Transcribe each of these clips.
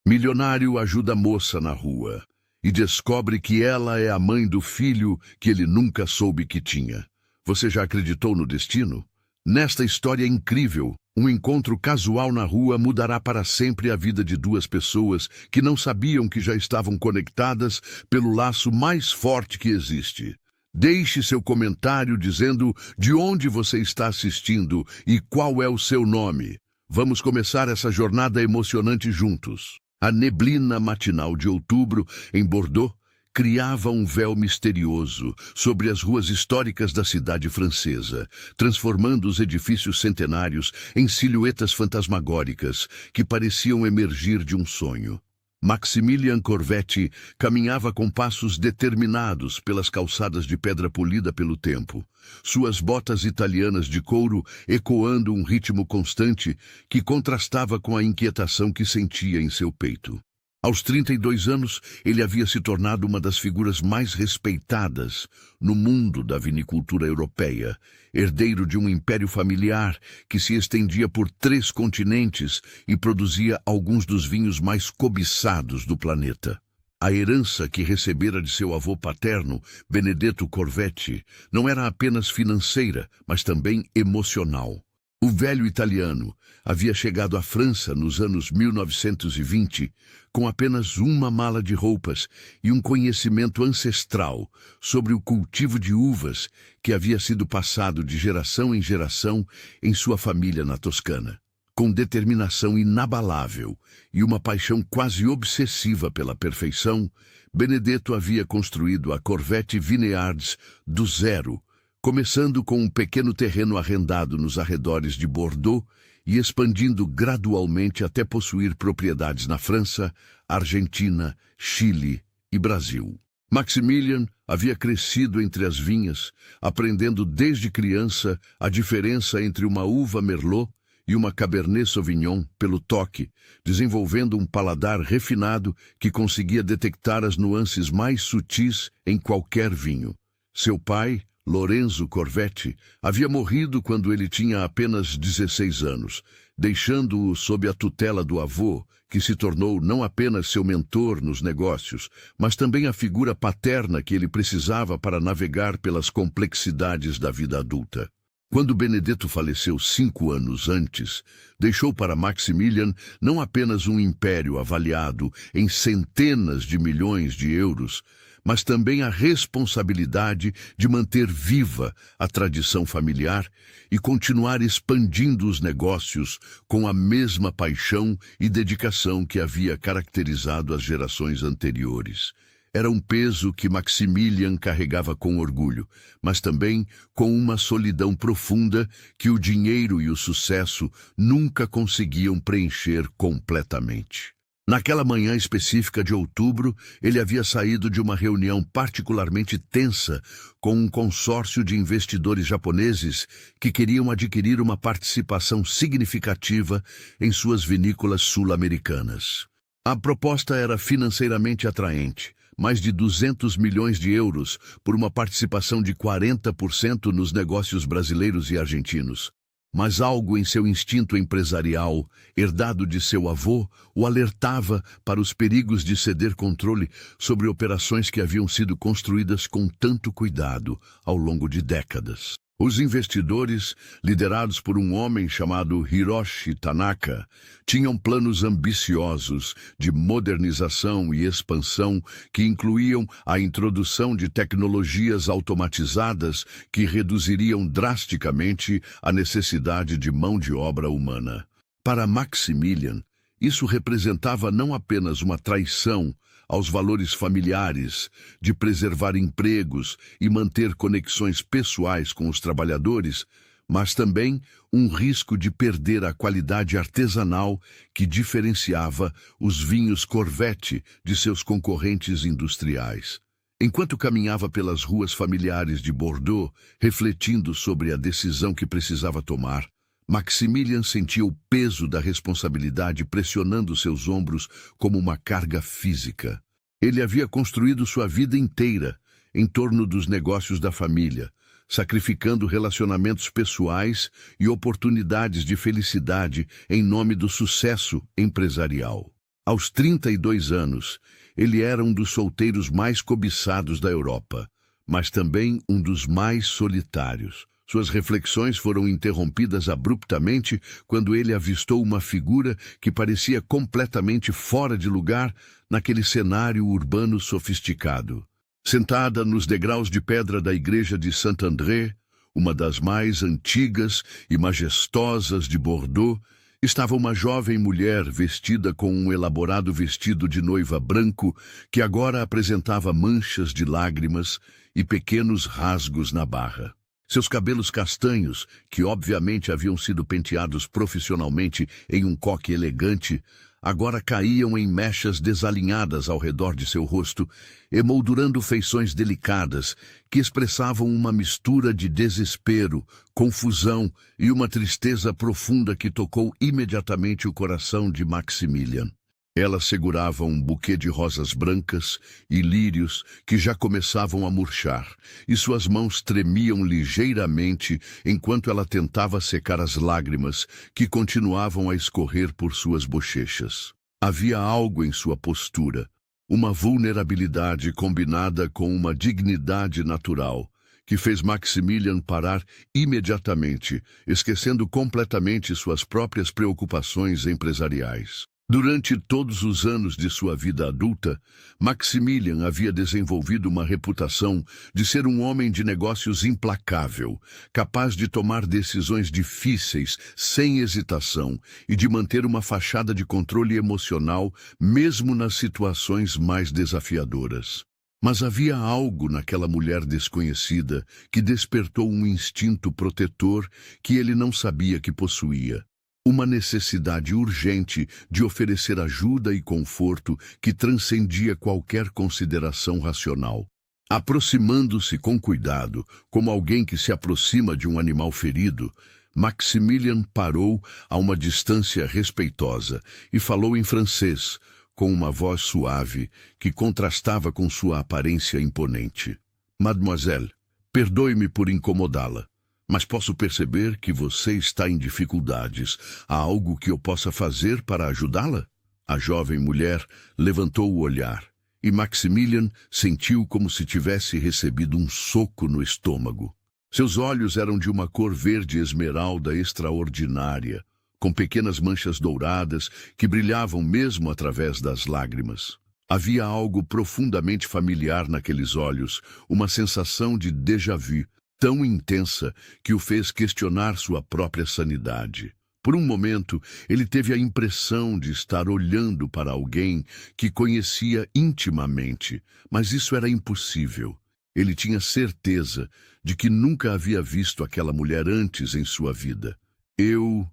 Milionário ajuda a moça na rua e descobre que ela é a mãe do filho que ele nunca soube que tinha. Você já acreditou no destino? Nesta história incrível, um encontro casual na rua mudará para sempre a vida de duas pessoas que não sabiam que já estavam conectadas pelo laço mais forte que existe. Deixe seu comentário dizendo de onde você está assistindo e qual é o seu nome. Vamos começar essa jornada emocionante juntos. A neblina matinal de outubro, em Bordeaux, criava um véu misterioso sobre as ruas históricas da cidade francesa, transformando os edifícios centenários em silhuetas fantasmagóricas que pareciam emergir de um sonho. Maximilien Corvetti caminhava com passos determinados pelas calçadas de pedra polida pelo tempo, suas botas italianas de couro ecoando um ritmo constante que contrastava com a inquietação que sentia em seu peito. Aos 32 anos, ele havia se tornado uma das figuras mais respeitadas no mundo da vinicultura europeia, herdeiro de um império familiar que se estendia por 3 continentes e produzia alguns dos vinhos mais cobiçados do planeta. A herança que recebera de seu avô paterno, Benedetto Corvetti, não era apenas financeira, mas também emocional. O velho italiano havia chegado à França nos anos 1920 com apenas uma mala de roupas e um conhecimento ancestral sobre o cultivo de uvas que havia sido passado de geração em geração em sua família na Toscana. Com determinação inabalável e uma paixão quase obsessiva pela perfeição, Benedetto havia construído a Corvetti Vineyards do zero, começando com um pequeno terreno arrendado nos arredores de Bordeaux e expandindo gradualmente até possuir propriedades na França, Argentina, Chile e Brasil. Maximilien havia crescido entre as vinhas, aprendendo desde criança a diferença entre uma uva Merlot e uma Cabernet Sauvignon pelo toque, desenvolvendo um paladar refinado que conseguia detectar as nuances mais sutis em qualquer vinho. Seu pai, Lorenzo Corvetti, havia morrido quando ele tinha apenas 16 anos, deixando-o sob a tutela do avô, que se tornou não apenas seu mentor nos negócios, mas também a figura paterna que ele precisava para navegar pelas complexidades da vida adulta. Quando Benedetto faleceu 5 anos antes, deixou para Maximilien não apenas um império avaliado em centenas de milhões de euros, mas também a responsabilidade de manter viva a tradição familiar e continuar expandindo os negócios com a mesma paixão e dedicação que havia caracterizado as gerações anteriores. Era um peso que Maximilien carregava com orgulho, mas também com uma solidão profunda que o dinheiro e o sucesso nunca conseguiam preencher completamente. Naquela manhã específica de outubro, ele havia saído de uma reunião particularmente tensa com um consórcio de investidores japoneses que queriam adquirir uma participação significativa em suas vinícolas sul-americanas. A proposta era financeiramente atraente, mais de 200 milhões de euros por uma participação de 40% nos negócios brasileiros e argentinos. Mas algo em seu instinto empresarial, herdado de seu avô, o alertava para os perigos de ceder controle sobre operações que haviam sido construídas com tanto cuidado ao longo de décadas. Os investidores, liderados por um homem chamado Hiroshi Tanaka, tinham planos ambiciosos de modernização e expansão que incluíam a introdução de tecnologias automatizadas que reduziriam drasticamente a necessidade de mão de obra humana. Para Maximilien, isso representava não apenas uma traição aos valores familiares, de preservar empregos e manter conexões pessoais com os trabalhadores, mas também um risco de perder a qualidade artesanal que diferenciava os vinhos Corvetti de seus concorrentes industriais. Enquanto caminhava pelas ruas familiares de Bordeaux, refletindo sobre a decisão que precisava tomar, Maximilien sentia o peso da responsabilidade pressionando seus ombros como uma carga física. Ele havia construído sua vida inteira em torno dos negócios da família, sacrificando relacionamentos pessoais e oportunidades de felicidade em nome do sucesso empresarial. Aos 32 anos, ele era um dos solteiros mais cobiçados da Europa, mas também um dos mais solitários. Suas reflexões foram interrompidas abruptamente quando ele avistou uma figura que parecia completamente fora de lugar naquele cenário urbano sofisticado. Sentada nos degraus de pedra da igreja de Saint-André, uma das mais antigas e majestosas de Bordeaux, estava uma jovem mulher vestida com um elaborado vestido de noiva branco que agora apresentava manchas de lágrimas e pequenos rasgos na barra. Seus cabelos castanhos, que obviamente haviam sido penteados profissionalmente em um coque elegante, agora caíam em mechas desalinhadas ao redor de seu rosto, emoldurando feições delicadas que expressavam uma mistura de desespero, confusão e uma tristeza profunda que tocou imediatamente o coração de Maximilian. Ela segurava um buquê de rosas brancas e lírios que já começavam a murchar, e suas mãos tremiam ligeiramente enquanto ela tentava secar as lágrimas que continuavam a escorrer por suas bochechas. Havia algo em sua postura, uma vulnerabilidade combinada com uma dignidade natural, que fez Maximilian parar imediatamente, esquecendo completamente suas próprias preocupações empresariais. Durante todos os anos de sua vida adulta, Maximilian havia desenvolvido uma reputação de ser um homem de negócios implacável, capaz de tomar decisões difíceis sem hesitação e de manter uma fachada de controle emocional mesmo nas situações mais desafiadoras. Mas havia algo naquela mulher desconhecida que despertou um instinto protetor que ele não sabia que possuía. Uma necessidade urgente de oferecer ajuda e conforto que transcendia qualquer consideração racional. Aproximando-se com cuidado, como alguém que se aproxima de um animal ferido, Maximilian parou a uma distância respeitosa e falou em francês, com uma voz suave que contrastava com sua aparência imponente. Mademoiselle, perdoe-me por incomodá-la. Mas posso perceber que você está em dificuldades. Há algo que eu possa fazer para ajudá-la? A jovem mulher levantou o olhar, e Maximilian sentiu como se tivesse recebido um soco no estômago. Seus olhos eram de uma cor verde esmeralda extraordinária, com pequenas manchas douradas que brilhavam mesmo através das lágrimas. Havia algo profundamente familiar naqueles olhos, uma sensação de déjà-vu, tão intensa que o fez questionar sua própria sanidade. Por um momento, ele teve a impressão de estar olhando para alguém que conhecia intimamente, mas isso era impossível. Ele tinha certeza de que nunca havia visto aquela mulher antes em sua vida. Eu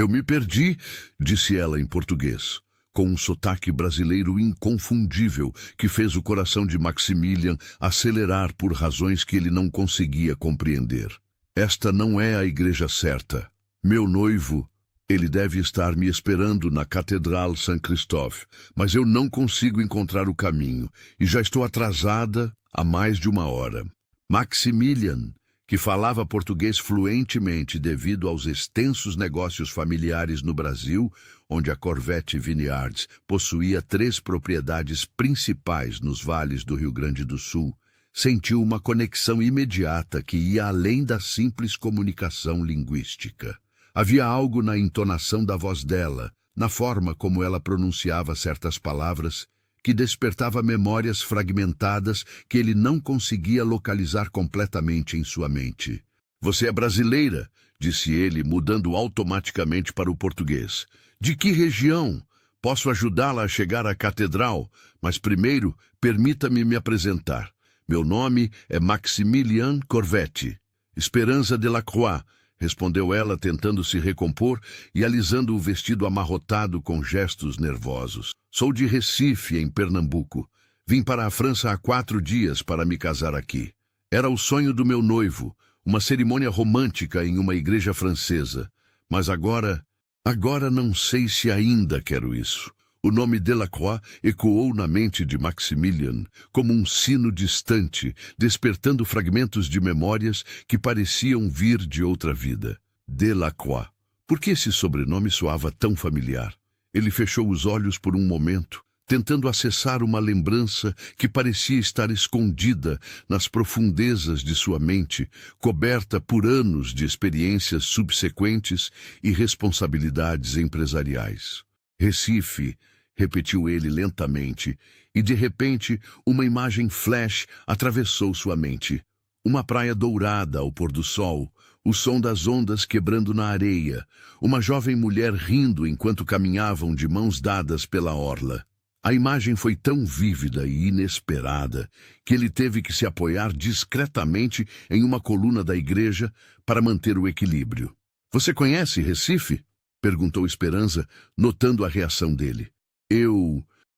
me perdi, disse ela em português, com um sotaque brasileiro inconfundível que fez o coração de Maximilian acelerar por razões que ele não conseguia compreender. Esta não é a igreja certa. Meu noivo, ele deve estar me esperando na Catedral Saint-Christophe, mas eu não consigo encontrar o caminho e já estou atrasada há mais de uma hora. Maximilian, que falava português fluentemente devido aos extensos negócios familiares no Brasil, onde a Corvette Vineyards possuía 3 propriedades principais nos vales do Rio Grande do Sul, sentiu uma conexão imediata que ia além da simples comunicação linguística. Havia algo na entonação da voz dela, na forma como ela pronunciava certas palavras, que despertava memórias fragmentadas que ele não conseguia localizar completamente em sua mente. Você é brasileira, disse ele, mudando automaticamente para o português. De que região? Posso ajudá-la a chegar à catedral, mas primeiro permita-me me apresentar. Meu nome é Maximilian Corvette. Esperança de la Croix, respondeu ela, tentando se recompor e alisando o vestido amarrotado com gestos nervosos. Sou de Recife, em Pernambuco. Vim para a França há 4 dias para me casar aqui. Era o sonho do meu noivo, uma cerimônia romântica em uma igreja francesa. Mas agora não sei se ainda quero isso. O nome Delacroix ecoou na mente de Maximilian como um sino distante, despertando fragmentos de memórias que pareciam vir de outra vida. Delacroix. Por que esse sobrenome soava tão familiar? Ele fechou os olhos por um momento, tentando acessar uma lembrança que parecia estar escondida nas profundezas de sua mente, coberta por anos de experiências subsequentes e responsabilidades empresariais. Recife, repetiu ele lentamente, e de repente uma imagem flash atravessou sua mente. Uma praia dourada ao pôr do sol, o som das ondas quebrando na areia, uma jovem mulher rindo enquanto caminhavam de mãos dadas pela orla. A imagem foi tão vívida e inesperada que ele teve que se apoiar discretamente em uma coluna da igreja para manter o equilíbrio. "Você conhece Recife?" perguntou Esperança, notando a reação dele.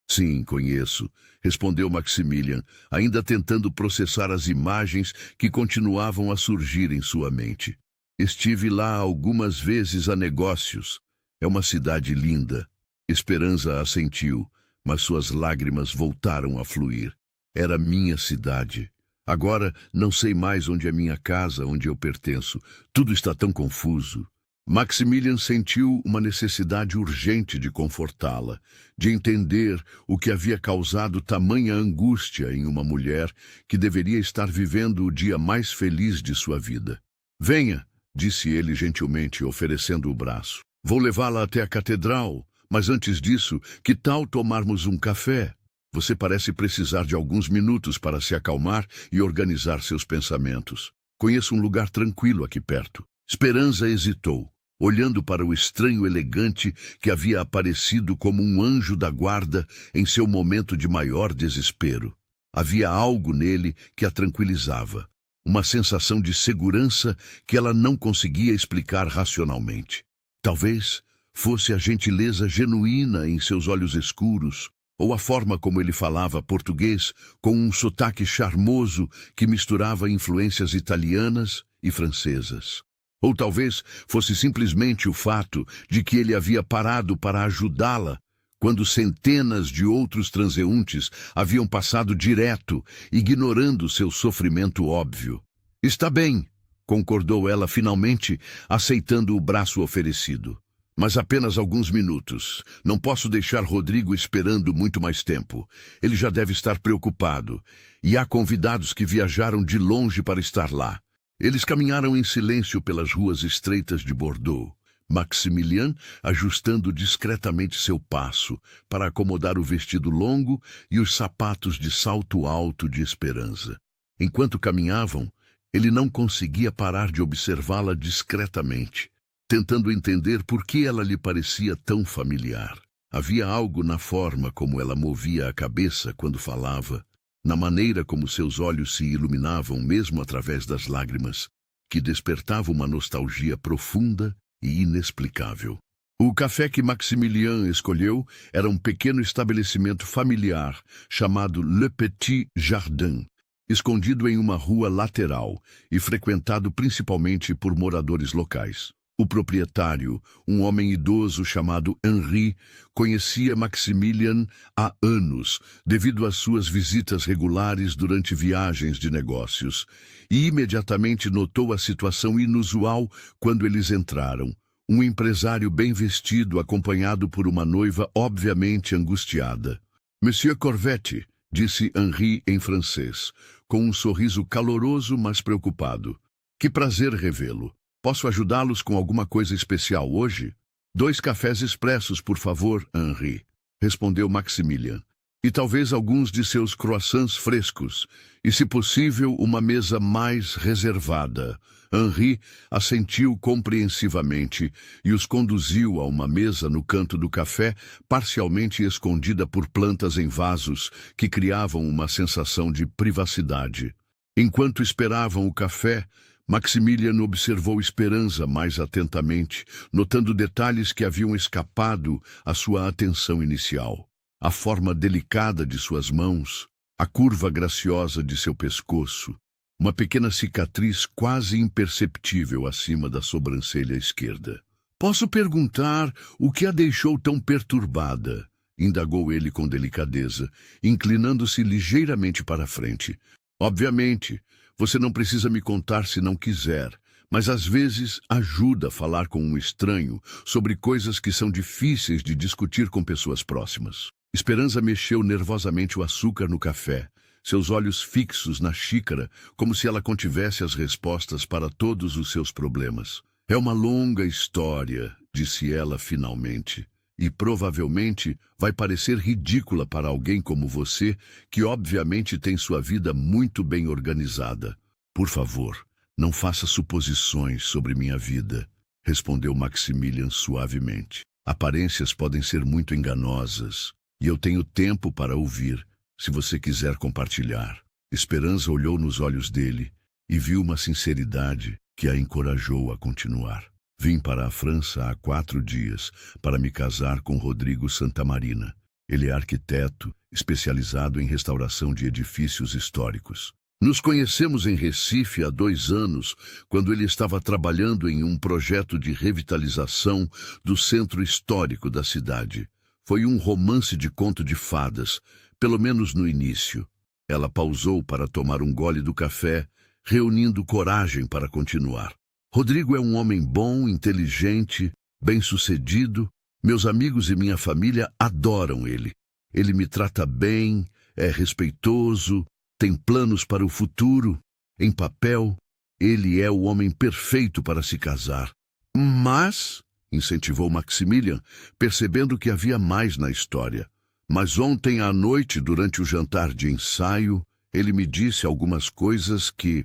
Sim, conheço", respondeu Maximilian, ainda tentando processar as imagens que continuavam a surgir em sua mente. "Estive lá algumas vezes a negócios. É uma cidade linda." Esperança assentiu, mas suas lágrimas voltaram a fluir. Era minha cidade. Agora não sei mais onde é minha casa, onde eu pertenço. Tudo está tão confuso. Maximilian sentiu uma necessidade urgente de confortá-la, de entender o que havia causado tamanha angústia em uma mulher que deveria estar vivendo o dia mais feliz de sua vida. "Venha", disse ele gentilmente, oferecendo o braço. "Vou levá-la até a catedral, mas antes disso, que tal tomarmos um café? Você parece precisar de alguns minutos para se acalmar e organizar seus pensamentos. Conheço um lugar tranquilo aqui perto." Esperança hesitou, olhando para o estranho elegante que havia aparecido como um anjo da guarda em seu momento de maior desespero. Havia algo nele que a tranquilizava, uma sensação de segurança que ela não conseguia explicar racionalmente. Talvez fosse a gentileza genuína em seus olhos escuros, ou a forma como ele falava português com um sotaque charmoso que misturava influências italianas e francesas. Ou talvez fosse simplesmente o fato de que ele havia parado para ajudá-la quando centenas de outros transeuntes haviam passado direto, ignorando seu sofrimento óbvio. "Está bem", concordou ela finalmente, aceitando o braço oferecido. "Mas apenas alguns minutos. Não posso deixar Rodrigo esperando muito mais tempo. Ele já deve estar preocupado. E há convidados que viajaram de longe para estar lá." Eles caminharam em silêncio pelas ruas estreitas de Bordeaux, Maximilian ajustando discretamente seu passo para acomodar o vestido longo e os sapatos de salto alto de Esperança. Enquanto caminhavam, ele não conseguia parar de observá-la discretamente, tentando entender por que ela lhe parecia tão familiar. Havia algo na forma como ela movia a cabeça quando falava, na maneira como seus olhos se iluminavam mesmo através das lágrimas, que despertava uma nostalgia profunda e inexplicável. O café que Maximilian escolheu era um pequeno estabelecimento familiar chamado Le Petit Jardin, escondido em uma rua lateral e frequentado principalmente por moradores locais. O proprietário, um homem idoso chamado Henri, conhecia Maximilian há anos, devido às suas visitas regulares durante viagens de negócios, e imediatamente notou a situação inusual quando eles entraram. Um empresário bem vestido, acompanhado por uma noiva obviamente angustiada. "Monsieur Corvette", disse Henri em francês, com um sorriso caloroso, mas preocupado. "Que prazer revê-lo. Posso ajudá-los com alguma coisa especial hoje?" "2 cafés expressos, por favor, Henri", respondeu Maximilian. "E talvez alguns de seus croissants frescos, e, se possível, uma mesa mais reservada." Henri assentiu compreensivamente e os conduziu a uma mesa no canto do café, parcialmente escondida por plantas em vasos que criavam uma sensação de privacidade. Enquanto esperavam o café, Maximilian observou Esperança mais atentamente, notando detalhes que haviam escapado à sua atenção inicial. A forma delicada de suas mãos, a curva graciosa de seu pescoço, uma pequena cicatriz quase imperceptível acima da sobrancelha esquerda. "Posso perguntar o que a deixou tão perturbada?" indagou ele com delicadeza, inclinando-se ligeiramente para a frente. "Obviamente, você não precisa me contar se não quiser, mas às vezes ajuda a falar com um estranho sobre coisas que são difíceis de discutir com pessoas próximas. Esperança mexeu nervosamente o açúcar no café, seus olhos fixos na xícara, como se ela contivesse as respostas para todos os seus problemas. É uma longa história, disse ela finalmente, e provavelmente vai parecer ridícula para alguém como você, que obviamente tem sua vida muito bem organizada. Por favor, não faça suposições sobre minha vida, respondeu Maximilian suavemente. Aparências podem ser muito enganosas, e eu tenho tempo para ouvir, se você quiser compartilhar. Esperança olhou nos olhos dele e viu uma sinceridade que a encorajou a continuar. Vim para a França há 4 dias para me casar com Rodrigo Santamarina. Ele é arquiteto, especializado em restauração de edifícios históricos. Nos conhecemos em Recife há 2 anos, quando ele estava trabalhando em um projeto de revitalização do centro histórico da cidade. Foi um romance de conto de fadas, pelo menos no início. Ela pausou para tomar um gole do café, reunindo coragem para continuar. Rodrigo é um homem bom, inteligente, bem-sucedido. Meus amigos e minha família adoram ele. Ele me trata bem, é respeitoso, tem planos para o futuro. Em papel, ele é o homem perfeito para se casar. Mas, incentivou Maximilian, percebendo que havia mais na história. Mas ontem à noite, durante o jantar de ensaio, ele me disse algumas coisas que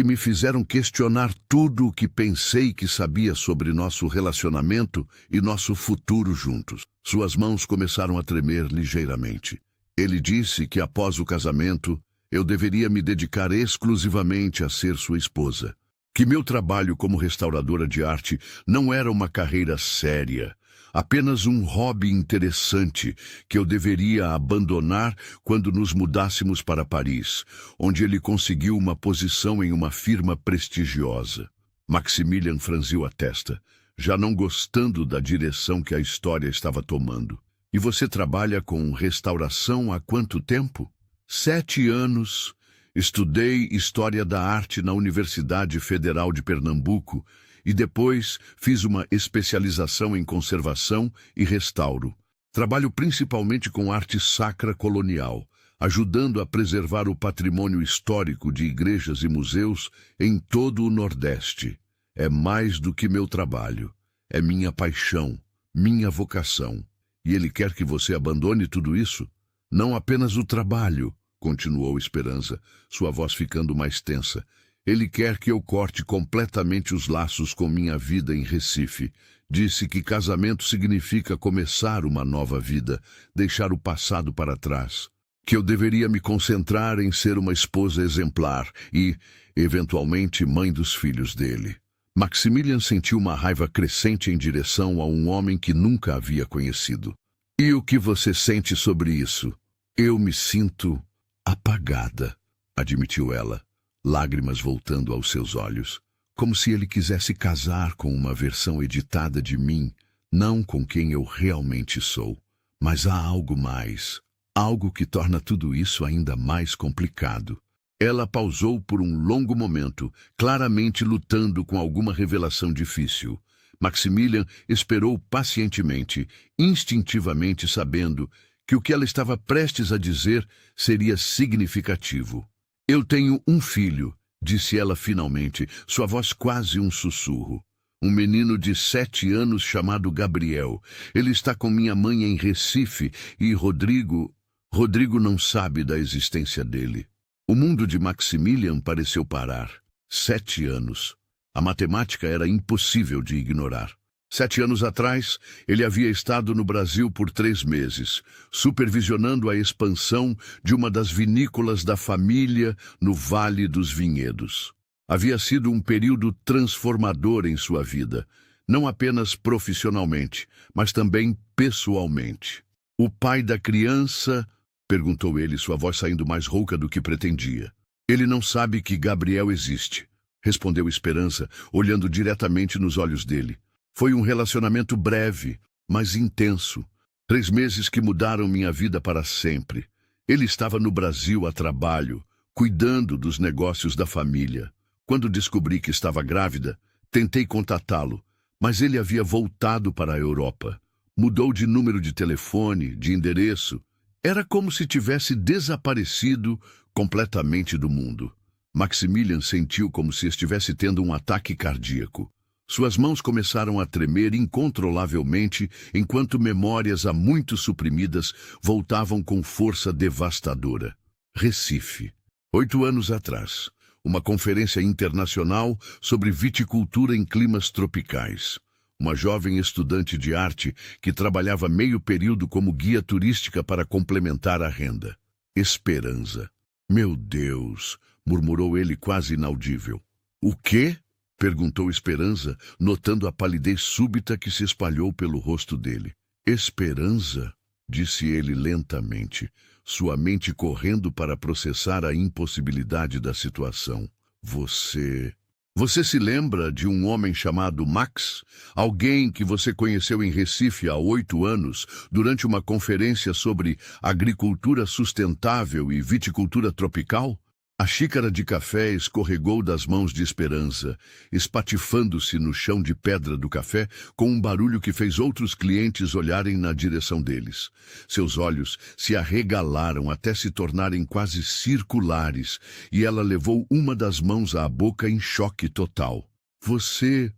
me fizeram questionar tudo o que pensei que sabia sobre nosso relacionamento e nosso futuro juntos. Suas mãos começaram a tremer ligeiramente. Ele disse que após o casamento, eu deveria me dedicar exclusivamente a ser sua esposa. Que meu trabalho como restauradora de arte não era uma carreira séria, apenas um hobby interessante que eu deveria abandonar quando nos mudássemos para Paris, onde ele conseguiu uma posição em uma firma prestigiosa. Maximilian franziu a testa, já não gostando da direção que a história estava tomando. E você trabalha com restauração há quanto tempo? 7 anos. Estudei História da Arte na Universidade Federal de Pernambuco e depois fiz uma especialização em conservação e restauro. Trabalho principalmente com arte sacra colonial, ajudando a preservar o patrimônio histórico de igrejas e museus em todo o Nordeste. É mais do que meu trabalho, é minha paixão, minha vocação. E ele quer que você abandone tudo isso? Não apenas o trabalho, continuou Esperança, sua voz ficando mais tensa. Ele quer que eu corte completamente os laços com minha vida em Recife. Disse que casamento significa começar uma nova vida, deixar o passado para trás. Que eu deveria me concentrar em ser uma esposa exemplar e, eventualmente, mãe dos filhos dele. Maximilian sentiu uma raiva crescente em direção a um homem que nunca havia conhecido. E o que você sente sobre isso? Eu me sinto apagada, admitiu ela, lágrimas voltando aos seus olhos, como se ele quisesse casar com uma versão editada de mim, não com quem eu realmente sou. Mas há algo mais, algo que torna tudo isso ainda mais complicado. Ela pausou por um longo momento, claramente lutando com alguma revelação difícil. Maximilian esperou pacientemente, instintivamente sabendo que o que ela estava prestes a dizer seria significativo. Eu tenho um filho, disse ela finalmente, sua voz quase um sussurro. Um menino de 7 anos chamado Gabriel. Ele está com minha mãe em Recife e Rodrigo não sabe da existência dele. O mundo de Maximilian pareceu parar. 7 anos. A matemática era impossível de ignorar. 7 anos atrás, ele havia estado no Brasil por 3 meses, supervisionando a expansão de uma das vinícolas da família no Vale dos Vinhedos. Havia sido um período transformador em sua vida, não apenas profissionalmente, mas também pessoalmente. O pai da criança, perguntou ele, sua voz saindo mais rouca do que pretendia. Ele não sabe que Gabriel existe, respondeu Esperança, olhando diretamente nos olhos dele. Foi um relacionamento breve, mas intenso. 3 meses que mudaram minha vida para sempre. Ele estava no Brasil a trabalho, cuidando dos negócios da família. Quando descobri que estava grávida, tentei contatá-lo, mas ele havia voltado para a Europa. Mudou de número de telefone, de endereço. Era como se tivesse desaparecido completamente do mundo. Maximilian sentiu como se estivesse tendo um ataque cardíaco. Suas mãos começaram a tremer incontrolavelmente enquanto memórias há muito suprimidas voltavam com força devastadora. Recife. 8 anos atrás. Uma conferência internacional sobre viticultura em climas tropicais. Uma jovem estudante de arte que trabalhava meio período como guia turística para complementar a renda. Esperança. Meu Deus, murmurou ele quase inaudível. O quê? Perguntou Esperança, notando a palidez súbita que se espalhou pelo rosto dele. Esperança, disse ele lentamente, sua mente correndo para processar a impossibilidade da situação. Você se lembra de um homem chamado Max? Alguém que você conheceu em Recife há 8 anos, durante uma conferência sobre agricultura sustentável e viticultura tropical? A xícara de café escorregou das mãos de Esperança, espatifando-se no chão de pedra do café com um barulho que fez outros clientes olharem na direção deles. Seus olhos se arregalaram até se tornarem quase circulares, e ela levou uma das mãos à boca em choque total. Você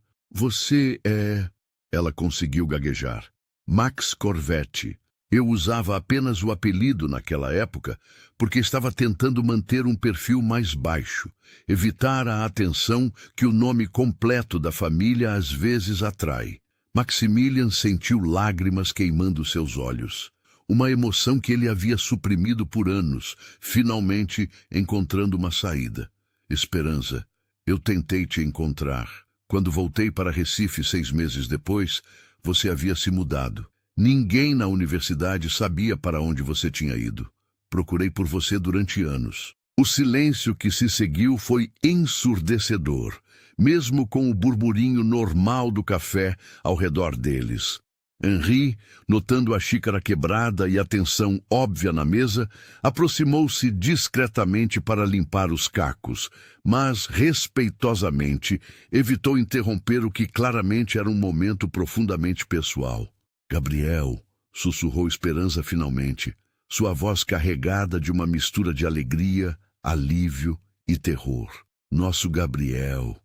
é... Ela conseguiu gaguejar. Max Corvetti. Eu usava apenas o apelido naquela época porque estava tentando manter um perfil mais baixo, evitar a atenção que o nome completo da família às vezes atrai. Maximilian sentiu lágrimas queimando seus olhos. Uma emoção que ele havia suprimido por anos, finalmente encontrando uma saída. Esperança, eu tentei te encontrar. Quando voltei para Recife 6 meses depois, você havia se mudado. Ninguém na universidade sabia para onde você tinha ido. Procurei por você durante anos. O silêncio que se seguiu foi ensurdecedor, mesmo com o burburinho normal do café ao redor deles. Henri, notando a xícara quebrada e a tensão óbvia na mesa, aproximou-se discretamente para limpar os cacos, mas, respeitosamente, evitou interromper o que claramente era um momento profundamente pessoal. Gabriel, sussurrou Esperança finalmente, sua voz carregada de uma mistura de alegria, alívio e terror. Nosso Gabriel.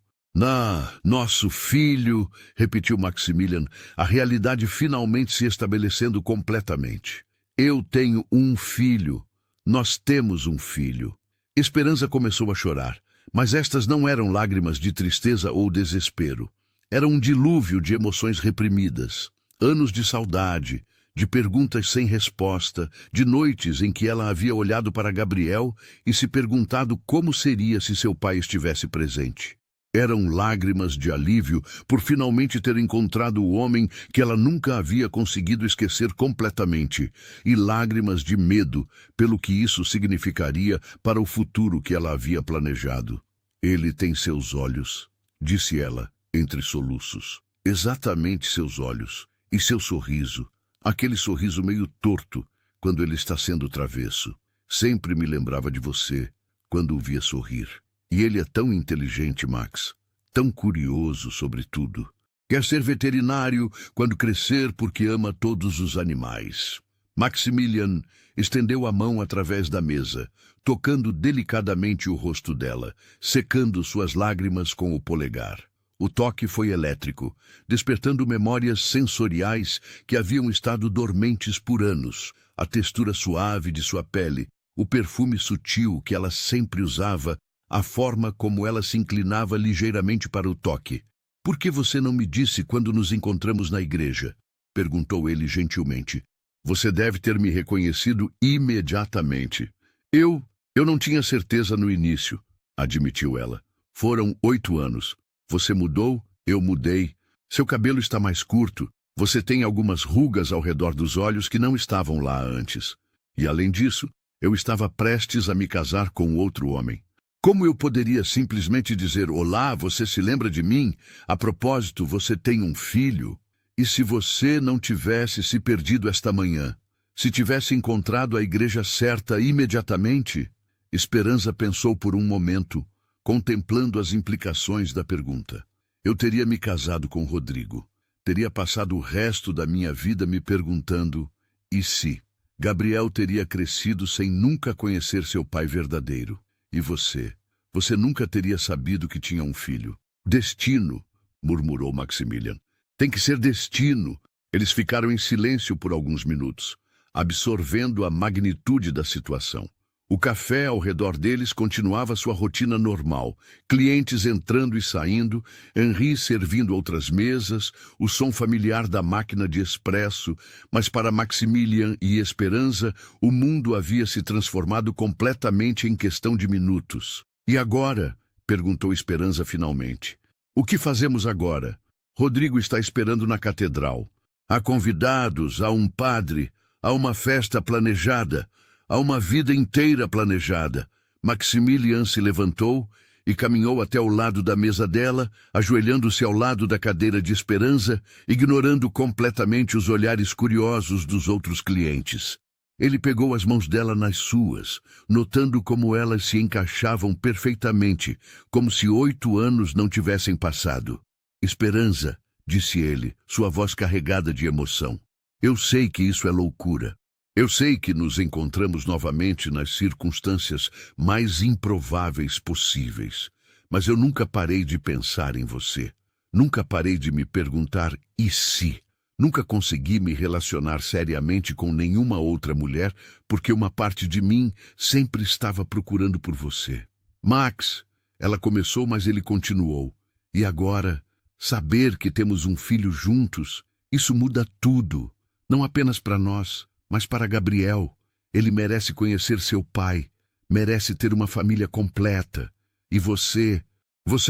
Nosso filho, repetiu Maximilian, a realidade finalmente se estabelecendo completamente. Eu tenho um filho. Nós temos um filho. Esperança começou a chorar, mas estas não eram lágrimas de tristeza ou desespero. Era um dilúvio de emoções reprimidas. Anos de saudade, de perguntas sem resposta, de noites em que ela havia olhado para Gabriel e se perguntado como seria se seu pai estivesse presente. Eram lágrimas de alívio por finalmente ter encontrado o homem que ela nunca havia conseguido esquecer completamente, e lágrimas de medo pelo que isso significaria para o futuro que ela havia planejado. Ele tem seus olhos, disse ela, entre soluços. Exatamente seus olhos. E seu sorriso, aquele sorriso meio torto quando ele está sendo travesso. Sempre me lembrava de você quando o via sorrir. E ele é tão inteligente, Max, tão curioso sobre tudo. Quer ser veterinário quando crescer porque ama todos os animais. Maximilian estendeu a mão através da mesa, tocando delicadamente o rosto dela, secando suas lágrimas com o polegar. O toque foi elétrico, despertando memórias sensoriais que haviam estado dormentes por anos. A textura suave de sua pele, o perfume sutil que ela sempre usava, a forma como ela se inclinava ligeiramente para o toque. Por que você não me disse quando nos encontramos na igreja? Perguntou ele gentilmente. Você deve ter me reconhecido imediatamente. Eu não tinha certeza no início, admitiu ela. Foram 8 anos. Você mudou, eu mudei. Seu cabelo está mais curto. Você tem algumas rugas ao redor dos olhos que não estavam lá antes. E além disso, eu estava prestes a me casar com outro homem. Como eu poderia simplesmente dizer, olá, você se lembra de mim? A propósito, você tem um filho? E se você não tivesse se perdido esta manhã? Se tivesse encontrado a igreja certa imediatamente? Esperança pensou por um momento. contemplando as implicações da pergunta. Eu teria me casado com Rodrigo. Teria passado o resto da minha vida me perguntando, e se? Gabriel teria crescido sem nunca conhecer seu pai verdadeiro. E você? Você nunca teria sabido que tinha um filho. Destino, murmurou Maximilian. Tem que ser destino. Eles ficaram em silêncio por alguns minutos, absorvendo a magnitude da situação. O café ao redor deles continuava sua rotina normal, clientes entrando e saindo, Henri servindo outras mesas, o som familiar da máquina de expresso, mas para Maximilian e Esperança, o mundo havia se transformado completamente em questão de minutos. E agora? Perguntou Esperança finalmente. O que fazemos agora? Rodrigo está esperando na catedral. Há convidados, há um padre, há uma festa planejada. Há uma vida inteira planejada. Maximilian se levantou e caminhou até o lado da mesa dela, ajoelhando-se ao lado da cadeira de Esperança, ignorando completamente os olhares curiosos dos outros clientes. Ele pegou as mãos dela nas suas, notando como elas se encaixavam perfeitamente, como se 8 anos não tivessem passado. Esperança, disse ele, sua voz carregada de emoção. Eu sei que isso é loucura. Eu sei que nos encontramos novamente nas circunstâncias mais improváveis possíveis, mas eu nunca parei de pensar em você. Nunca parei de me perguntar e se? Nunca consegui me relacionar seriamente com nenhuma outra mulher porque uma parte de mim sempre estava procurando por você. Max, ela começou, mas ele continuou. E agora, saber que temos um filho juntos, isso muda tudo, não apenas para nós, mas para Gabriel. Ele merece conhecer seu pai, merece ter uma família completa. E você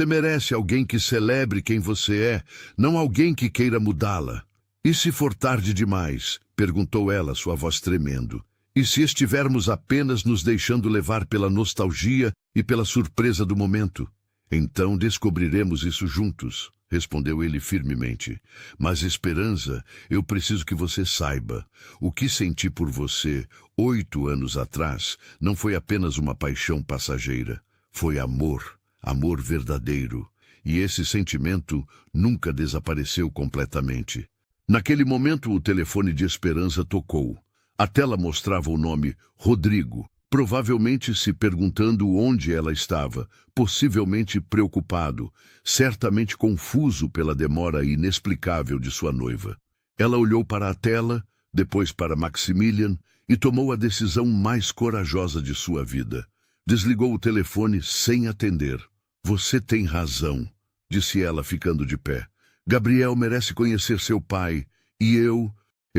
merece alguém que celebre quem você é, não alguém que queira mudá-la. E se for tarde demais? Perguntou ela, sua voz tremendo. E se estivermos apenas nos deixando levar pela nostalgia e pela surpresa do momento? Então descobriremos isso juntos, respondeu ele firmemente. Mas, Esperança, eu preciso que você saiba. O que senti por você 8 anos atrás não foi apenas uma paixão passageira. Foi amor, amor verdadeiro. E esse sentimento nunca desapareceu completamente. Naquele momento, o telefone de Esperança tocou. A tela mostrava o nome Rodrigo, provavelmente se perguntando onde ela estava, possivelmente preocupado, certamente confuso pela demora inexplicável de sua noiva. Ela olhou para a tela, depois para Maximilian e tomou a decisão mais corajosa de sua vida. Desligou o telefone sem atender. Você tem razão, disse ela ficando de pé. Gabriel merece conhecer seu pai, e eu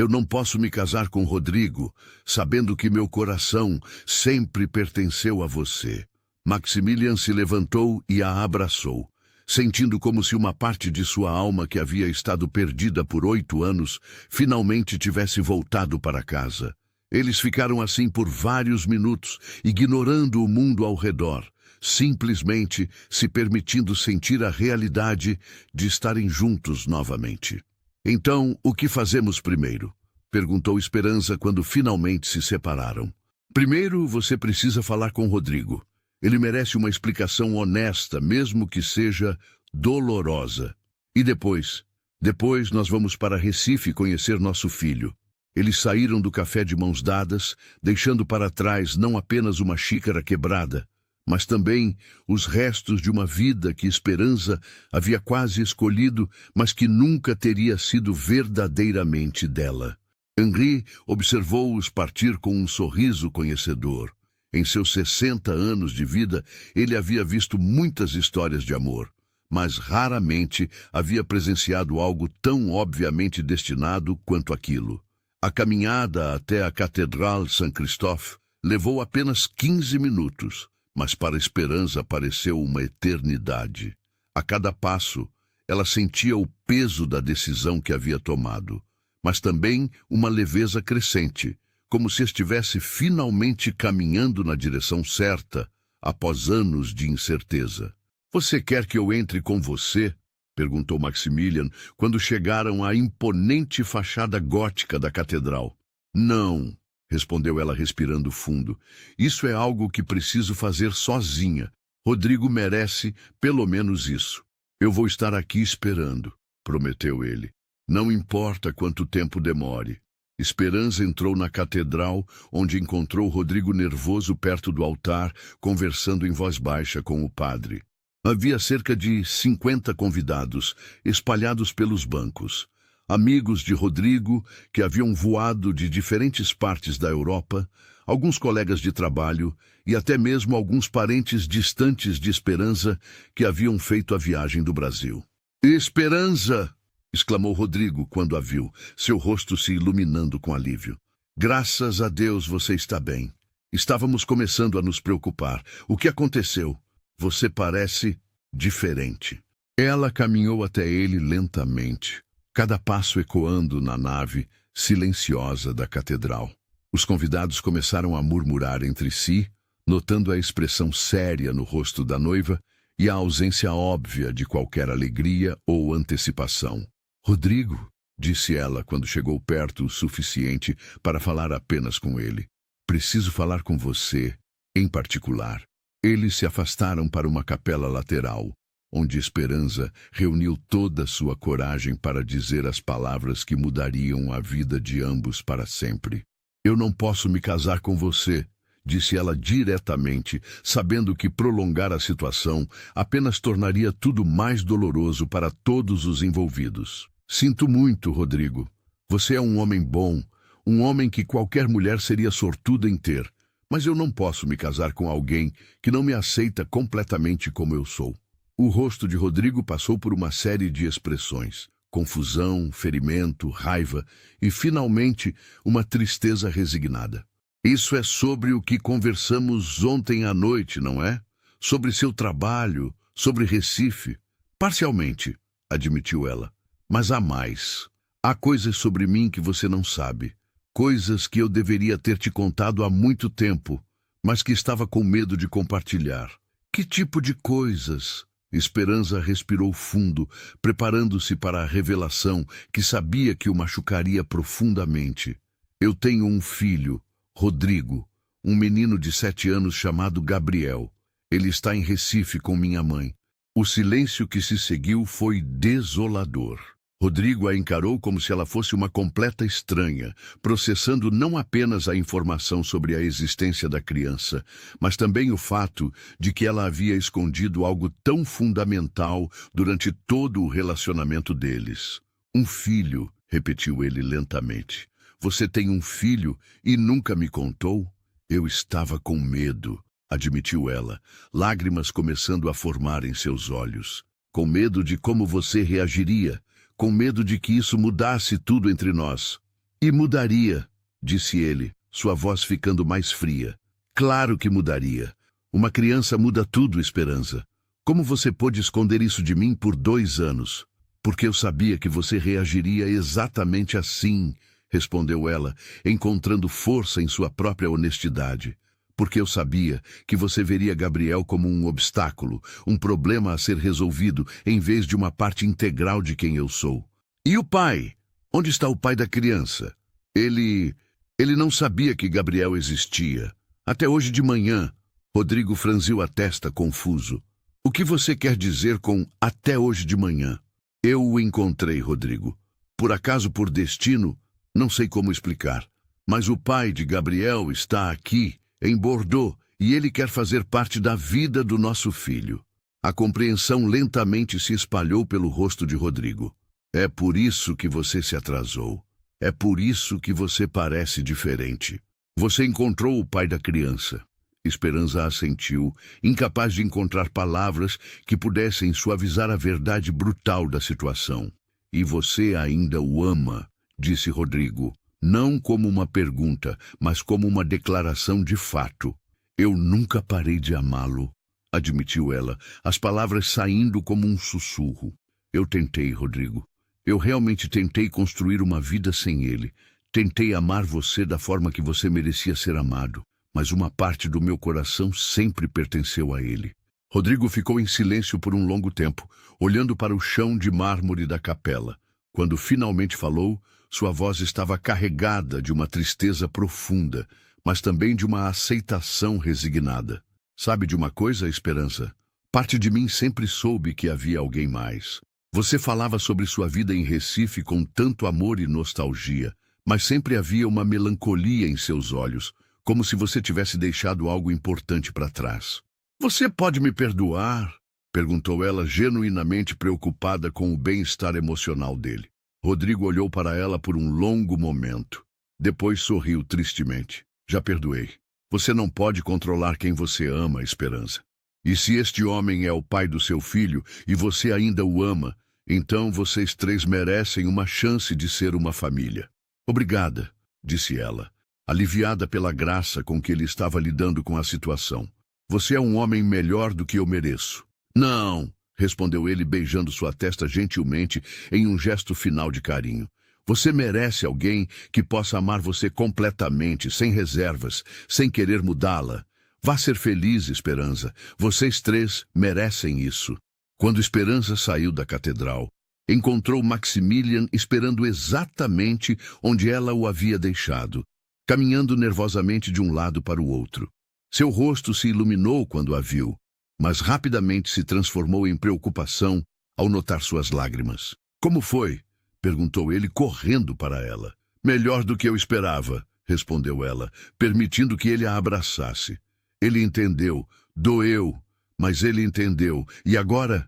não posso me casar com Rodrigo, sabendo que meu coração sempre pertenceu a você. Maximilian se levantou e a abraçou, sentindo como se uma parte de sua alma que havia estado perdida por 8 anos, finalmente tivesse voltado para casa. Eles ficaram assim por vários minutos, ignorando o mundo ao redor, simplesmente se permitindo sentir a realidade de estarem juntos novamente. Então, o que fazemos primeiro? Perguntou Esperança quando finalmente se separaram. Primeiro, você precisa falar com Rodrigo. Ele merece uma explicação honesta, mesmo que seja dolorosa. E depois? Depois nós vamos para Recife conhecer nosso filho. Eles saíram do café de mãos dadas, deixando para trás não apenas uma xícara quebrada, mas também os restos de uma vida que Esperança havia quase escolhido, mas que nunca teria sido verdadeiramente dela. Henri observou-os partir com um sorriso conhecedor. Em seus 60 anos de vida, ele havia visto muitas histórias de amor, mas raramente havia presenciado algo tão obviamente destinado quanto aquilo. A caminhada até a Catedral Saint-Christophe levou apenas 15 minutos, mas para Esperança pareceu uma eternidade. A cada passo, ela sentia o peso da decisão que havia tomado, mas também uma leveza crescente, como se estivesse finalmente caminhando na direção certa, após anos de incerteza. Você quer que eu entre com você? Perguntou Maximilian, quando chegaram à imponente fachada gótica da catedral. Não, respondeu ela respirando fundo. Isso é algo que preciso fazer sozinha. Rodrigo merece pelo menos isso. Eu vou estar aqui esperando, prometeu ele. Não importa quanto tempo demore. Esperança entrou na catedral, onde encontrou Rodrigo nervoso perto do altar, conversando em voz baixa com o padre. Havia cerca de 50 convidados, espalhados pelos bancos. Amigos de Rodrigo, que haviam voado de diferentes partes da Europa, alguns colegas de trabalho e até mesmo alguns parentes distantes de Esperança que haviam feito a viagem do Brasil. Esperança! Exclamou Rodrigo quando a viu, seu rosto se iluminando com alívio. Graças a Deus você está bem. Estávamos começando a nos preocupar. O que aconteceu? Você parece diferente. Ela caminhou até ele lentamente, cada passo ecoando na nave silenciosa da catedral. Os convidados começaram a murmurar entre si, notando a expressão séria no rosto da noiva e a ausência óbvia de qualquer alegria ou antecipação. Rodrigo, disse ela quando chegou perto o suficiente para falar apenas com ele. Preciso falar com você, em particular. Eles se afastaram para uma capela lateral, onde Esperança reuniu toda a sua coragem para dizer as palavras que mudariam a vida de ambos para sempre. Eu não posso me casar com você, disse ela diretamente, sabendo que prolongar a situação apenas tornaria tudo mais doloroso para todos os envolvidos. Sinto muito, Rodrigo. Você é um homem bom, um homem que qualquer mulher seria sortuda em ter, mas eu não posso me casar com alguém que não me aceita completamente como eu sou. O rosto de Rodrigo passou por uma série de expressões: confusão, ferimento, raiva e, finalmente, uma tristeza resignada. Isso é sobre o que conversamos ontem à noite, não é? Sobre seu trabalho, sobre Recife. Parcialmente, admitiu ela. Mas há mais. Há coisas sobre mim que você não sabe. Coisas que eu deveria ter te contado há muito tempo, mas que estava com medo de compartilhar. Que tipo de coisas? Esperança respirou fundo, preparando-se para a revelação que sabia que o machucaria profundamente. Eu tenho um filho, Rodrigo, um menino de 7 anos chamado Gabriel. Ele está em Recife com minha mãe. O silêncio que se seguiu foi desolador. Rodrigo a encarou como se ela fosse uma completa estranha, processando não apenas a informação sobre a existência da criança, mas também o fato de que ela havia escondido algo tão fundamental durante todo o relacionamento deles. Um filho, repetiu ele lentamente. Você tem um filho e nunca me contou? Eu estava com medo, admitiu ela, lágrimas começando a formar em seus olhos. Com medo de como você reagiria. Com medo de que isso mudasse tudo entre nós. E mudaria, disse ele, sua voz ficando mais fria. Claro que mudaria. Uma criança muda tudo, Esperança. Como você pôde esconder isso de mim por 2 anos? Porque eu sabia que você reagiria exatamente assim, respondeu ela, encontrando força em sua própria honestidade. Porque eu sabia que você veria Gabriel como um obstáculo, um problema a ser resolvido, em vez de uma parte integral de quem eu sou. E o pai? Onde está o pai da criança? Ele não sabia que Gabriel existia. Até hoje de manhã. Rodrigo franziu a testa, confuso. O que você quer dizer com até hoje de manhã? Eu o encontrei, Rodrigo. Por acaso, por destino, não sei como explicar. Mas o pai de Gabriel está aqui, em Bordeaux, e ele quer fazer parte da vida do nosso filho. A compreensão lentamente se espalhou pelo rosto de Rodrigo. É por isso que você se atrasou. É por isso que você parece diferente. Você encontrou o pai da criança. Esperança assentiu, incapaz de encontrar palavras que pudessem suavizar a verdade brutal da situação. E você ainda o ama, disse Rodrigo. Não como uma pergunta, mas como uma declaração de fato. Eu nunca parei de amá-lo, admitiu ela, as palavras saindo como um sussurro. Eu tentei, Rodrigo. Eu realmente tentei construir uma vida sem ele. Tentei amar você da forma que você merecia ser amado, mas uma parte do meu coração sempre pertenceu a ele. Rodrigo ficou em silêncio por um longo tempo, olhando para o chão de mármore da capela. Quando finalmente falou, sua voz estava carregada de uma tristeza profunda, mas também de uma aceitação resignada. Sabe de uma coisa, Esperança? Parte de mim sempre soube que havia alguém mais. Você falava sobre sua vida em Recife com tanto amor e nostalgia, mas sempre havia uma melancolia em seus olhos, como se você tivesse deixado algo importante para trás. Você pode me perdoar? Perguntou ela, genuinamente preocupada com o bem-estar emocional dele. Rodrigo olhou para ela por um longo momento. Depois sorriu tristemente. Já perdoei. Você não pode controlar quem você ama, Esperança. E se este homem é o pai do seu filho e você ainda o ama, então vocês três merecem uma chance de ser uma família. Obrigada, disse ela, aliviada pela graça com que ele estava lidando com a situação. Você é um homem melhor do que eu mereço. Não, respondeu ele beijando sua testa gentilmente em um gesto final de carinho. Você merece alguém que possa amar você completamente, sem reservas, sem querer mudá-la. Vá ser feliz, Esperança. Vocês três merecem isso. Quando Esperança saiu da catedral, encontrou Maximilian esperando exatamente onde ela o havia deixado, caminhando nervosamente de um lado para o outro. Seu rosto se iluminou quando a viu, mas rapidamente se transformou em preocupação ao notar suas lágrimas. Como foi? Perguntou ele, correndo para ela. Melhor do que eu esperava, respondeu ela, permitindo que ele a abraçasse. Ele entendeu, doeu, mas ele entendeu. E agora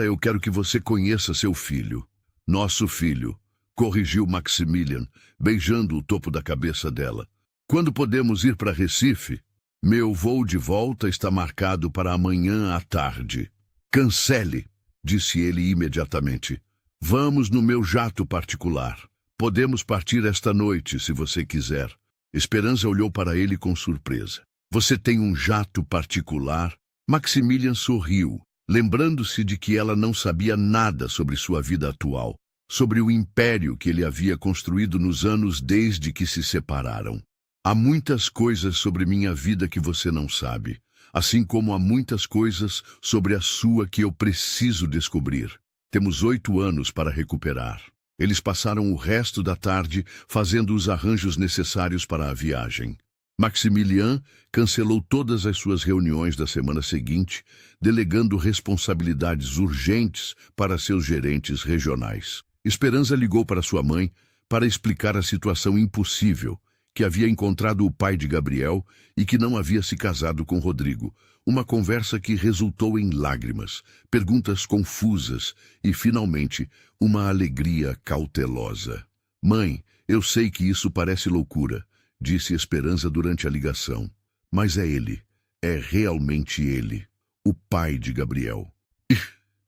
eu quero que você conheça seu filho. Nosso filho, corrigiu Maximilian, beijando o topo da cabeça dela. Quando podemos ir para Recife? Meu voo de volta está marcado para amanhã à tarde. Cancele, disse ele imediatamente. Vamos no meu jato particular. Podemos partir esta noite, se você quiser. Esperança olhou para ele com surpresa. Você tem um jato particular? Maximilian sorriu, lembrando-se de que ela não sabia nada sobre sua vida atual, sobre o império que ele havia construído nos anos desde que se separaram. Há muitas coisas sobre minha vida que você não sabe, assim como há muitas coisas sobre a sua que eu preciso descobrir. Temos 8 anos para recuperar. Eles passaram o resto da tarde fazendo os arranjos necessários para a viagem. Maximilian cancelou todas as suas reuniões da semana seguinte, delegando responsabilidades urgentes para seus gerentes regionais. Esperança ligou para sua mãe para explicar a situação impossível, que havia encontrado o pai de Gabriel e que não havia se casado com Rodrigo. Uma conversa que resultou em lágrimas, perguntas confusas e, finalmente, uma alegria cautelosa. Mãe, eu sei que isso parece loucura, disse Esperança durante a ligação. Mas é ele, é realmente ele, o pai de Gabriel.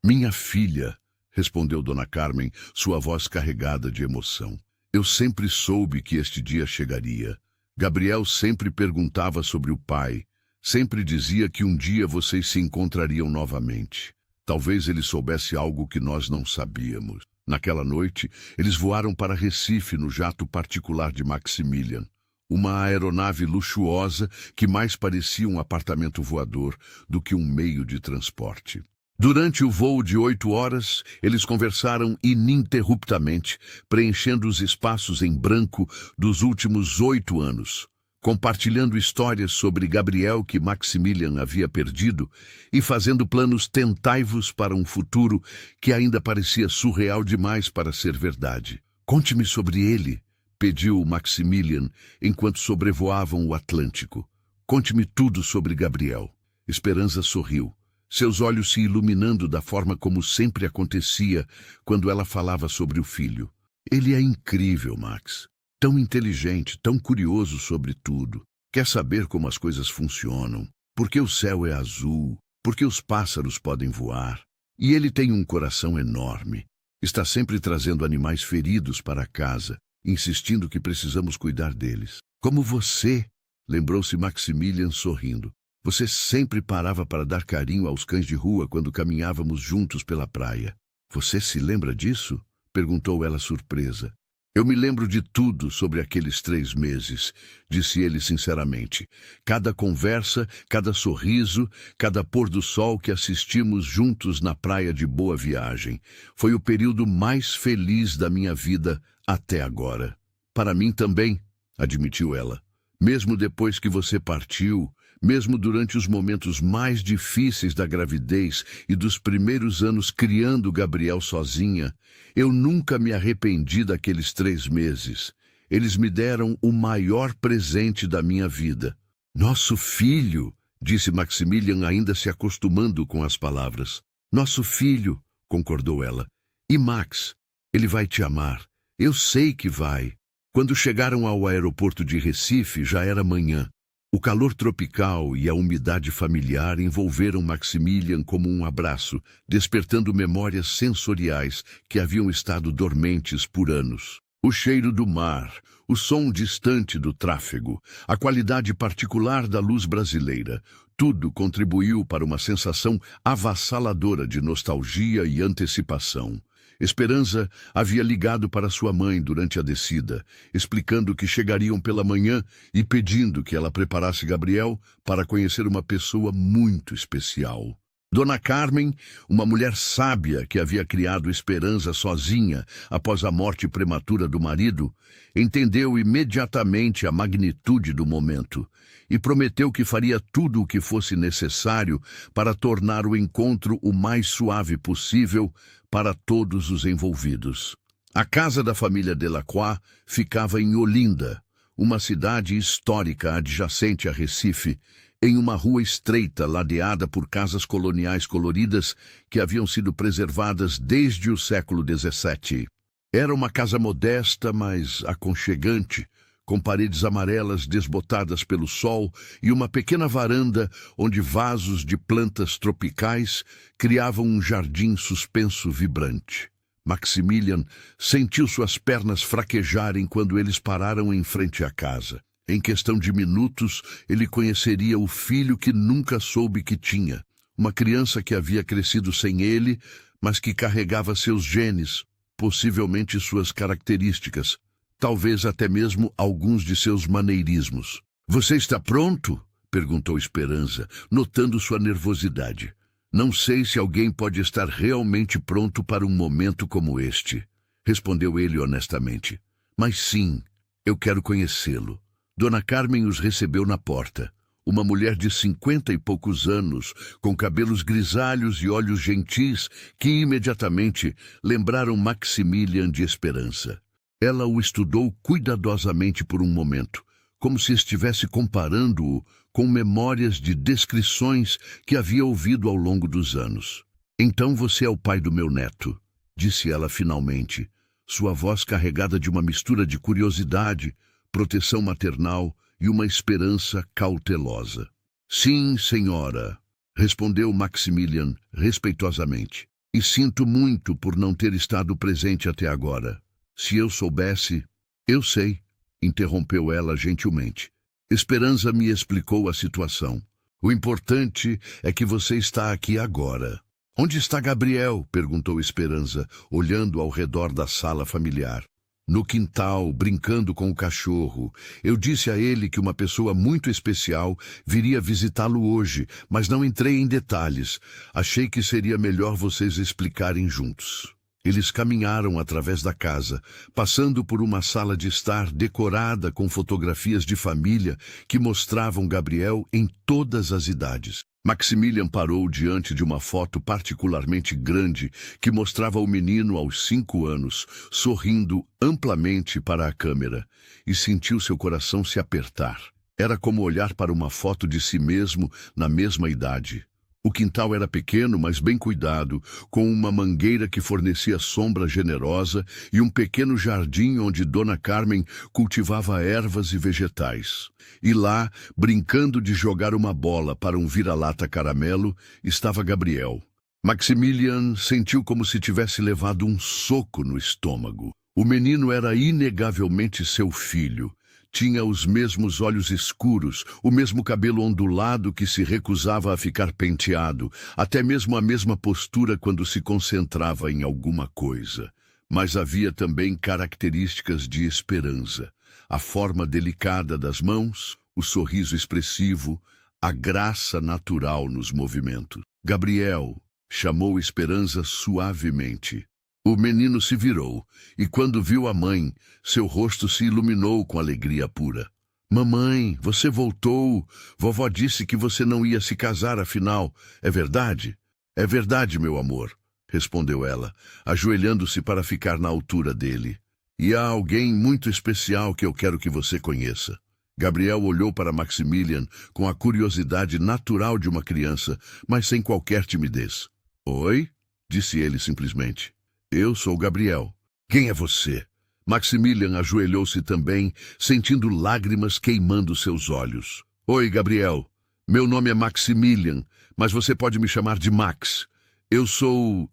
Minha filha, respondeu Dona Carmen, sua voz carregada de emoção. Eu sempre soube que este dia chegaria. Gabriel sempre perguntava sobre o pai, sempre dizia que um dia vocês se encontrariam novamente. Talvez ele soubesse algo que nós não sabíamos. Naquela noite, eles voaram para Recife no jato particular de Maximilian, uma aeronave luxuosa que mais parecia um apartamento voador do que um meio de transporte. Durante o voo de 8 horas, eles conversaram ininterruptamente, preenchendo os espaços em branco dos últimos 8 anos, compartilhando histórias sobre Gabriel que Maximilian havia perdido e fazendo planos tentativos para um futuro que ainda parecia surreal demais para ser verdade. Conte-me sobre ele, pediu Maximilian enquanto sobrevoavam o Atlântico. Conte-me tudo sobre Gabriel. Esperança sorriu, seus olhos se iluminando da forma como sempre acontecia quando ela falava sobre o filho. Ele é incrível, Max. Tão inteligente, tão curioso sobre tudo. Quer saber como as coisas funcionam, por que o céu é azul, por que os pássaros podem voar. E ele tem um coração enorme. Está sempre trazendo animais feridos para casa, insistindo que precisamos cuidar deles. Como você, lembrou-se Maximilian sorrindo. Você sempre parava para dar carinho aos cães de rua quando caminhávamos juntos pela praia. Você se lembra disso? Perguntou ela surpresa. Eu me lembro de tudo sobre aqueles 3 meses, disse ele sinceramente. Cada conversa, cada sorriso, cada pôr do sol que assistimos juntos na praia de Boa Viagem. Foi o período mais feliz da minha vida até agora. Para mim também, admitiu ela. Mesmo depois que você partiu, Mesmo durante os momentos mais difíceis da gravidez e dos primeiros anos criando Gabriel sozinha, eu nunca me arrependi daqueles 3 meses. Eles me deram o maior presente da minha vida. Nosso filho, disse Maximilian, ainda se acostumando com as palavras. Nosso filho, concordou ela. E Max, ele vai te amar. Eu sei que vai. Quando chegaram ao aeroporto de Recife, já era manhã. O calor tropical e a umidade familiar envolveram Maximilian como um abraço, despertando memórias sensoriais que haviam estado dormentes por anos. O cheiro do mar, o som distante do tráfego, a qualidade particular da luz brasileira, tudo contribuiu para uma sensação avassaladora de nostalgia e antecipação. Esperança havia ligado para sua mãe durante a descida, explicando que chegariam pela manhã e pedindo que ela preparasse Gabriel para conhecer uma pessoa muito especial. Dona Carmen, uma mulher sábia que havia criado Esperança sozinha após a morte prematura do marido, entendeu imediatamente a magnitude do momento e prometeu que faria tudo o que fosse necessário para tornar o encontro o mais suave possível para todos os envolvidos. A casa da família Delacroix ficava em Olinda, uma cidade histórica adjacente a Recife, em uma rua estreita ladeada por casas coloniais coloridas que haviam sido preservadas desde o século XVII. Era uma casa modesta, mas aconchegante, com paredes amarelas desbotadas pelo sol e uma pequena varanda onde vasos de plantas tropicais criavam um jardim suspenso vibrante. Maximilian sentiu suas pernas fraquejarem quando eles pararam em frente à casa. Em questão de minutos, ele conheceria o filho que nunca soube que tinha, uma criança que havia crescido sem ele, mas que carregava seus genes, possivelmente suas características, talvez até mesmo alguns de seus maneirismos. "Você está pronto?" perguntou Esperança, notando sua nervosidade. "Não sei se alguém pode estar realmente pronto para um momento como este", respondeu ele honestamente. "Mas sim, eu quero conhecê-lo." Dona Carmen os recebeu na porta. Uma mulher de 50 e poucos anos, com cabelos grisalhos e olhos gentis, que imediatamente lembraram Maximilian de Esperança. Ela o estudou cuidadosamente por um momento, como se estivesse comparando-o com memórias de descrições que havia ouvido ao longo dos anos. "Então você é o pai do meu neto", disse ela finalmente, sua voz carregada de uma mistura de curiosidade, proteção maternal e uma esperança cautelosa. "Sim, senhora", respondeu Maximilian respeitosamente. "E sinto muito por não ter estado presente até agora. Se eu soubesse..." "Eu sei", interrompeu ela gentilmente. "Esperança me explicou a situação. O importante é que você está aqui agora." "Onde está Gabriel?" perguntou Esperança, olhando ao redor da sala familiar. "No quintal, brincando com o cachorro. Eu disse a ele que uma pessoa muito especial viria visitá-lo hoje, mas não entrei em detalhes. Achei que seria melhor vocês explicarem juntos." Eles caminharam através da casa, passando por uma sala de estar decorada com fotografias de família que mostravam Gabriel em todas as idades. Maximilian parou diante de uma foto particularmente grande que mostrava o menino aos 5 anos, sorrindo amplamente para a câmera, e sentiu seu coração se apertar. Era como olhar para uma foto de si mesmo na mesma idade. O quintal era pequeno, mas bem cuidado, com uma mangueira que fornecia sombra generosa e um pequeno jardim onde Dona Carmen cultivava ervas e vegetais. E lá, brincando de jogar uma bola para um vira-lata caramelo, estava Gabriel. Maximilian sentiu como se tivesse levado um soco no estômago. O menino era inegavelmente seu filho. Tinha os mesmos olhos escuros, o mesmo cabelo ondulado que se recusava a ficar penteado, até mesmo a mesma postura quando se concentrava em alguma coisa. Mas havia também características de Esperança. A forma delicada das mãos, o sorriso expressivo, a graça natural nos movimentos. "Gabriel", chamou Esperança suavemente. O menino se virou, e quando viu a mãe, seu rosto se iluminou com alegria pura. Mamãe, você voltou. Vovó disse que você não ia se casar afinal. É verdade? É verdade, meu amor, respondeu ela, ajoelhando-se para ficar na altura dele. E há alguém muito especial que eu quero que você conheça. Gabriel olhou para Maximilian com a curiosidade natural de uma criança, mas sem qualquer timidez. Oi? Disse ele simplesmente. Eu sou Gabriel. Quem é você? Maximilian ajoelhou-se também, sentindo lágrimas queimando seus olhos. Oi, Gabriel. Meu nome é Maximilian, mas você pode me chamar de Max. Eu sou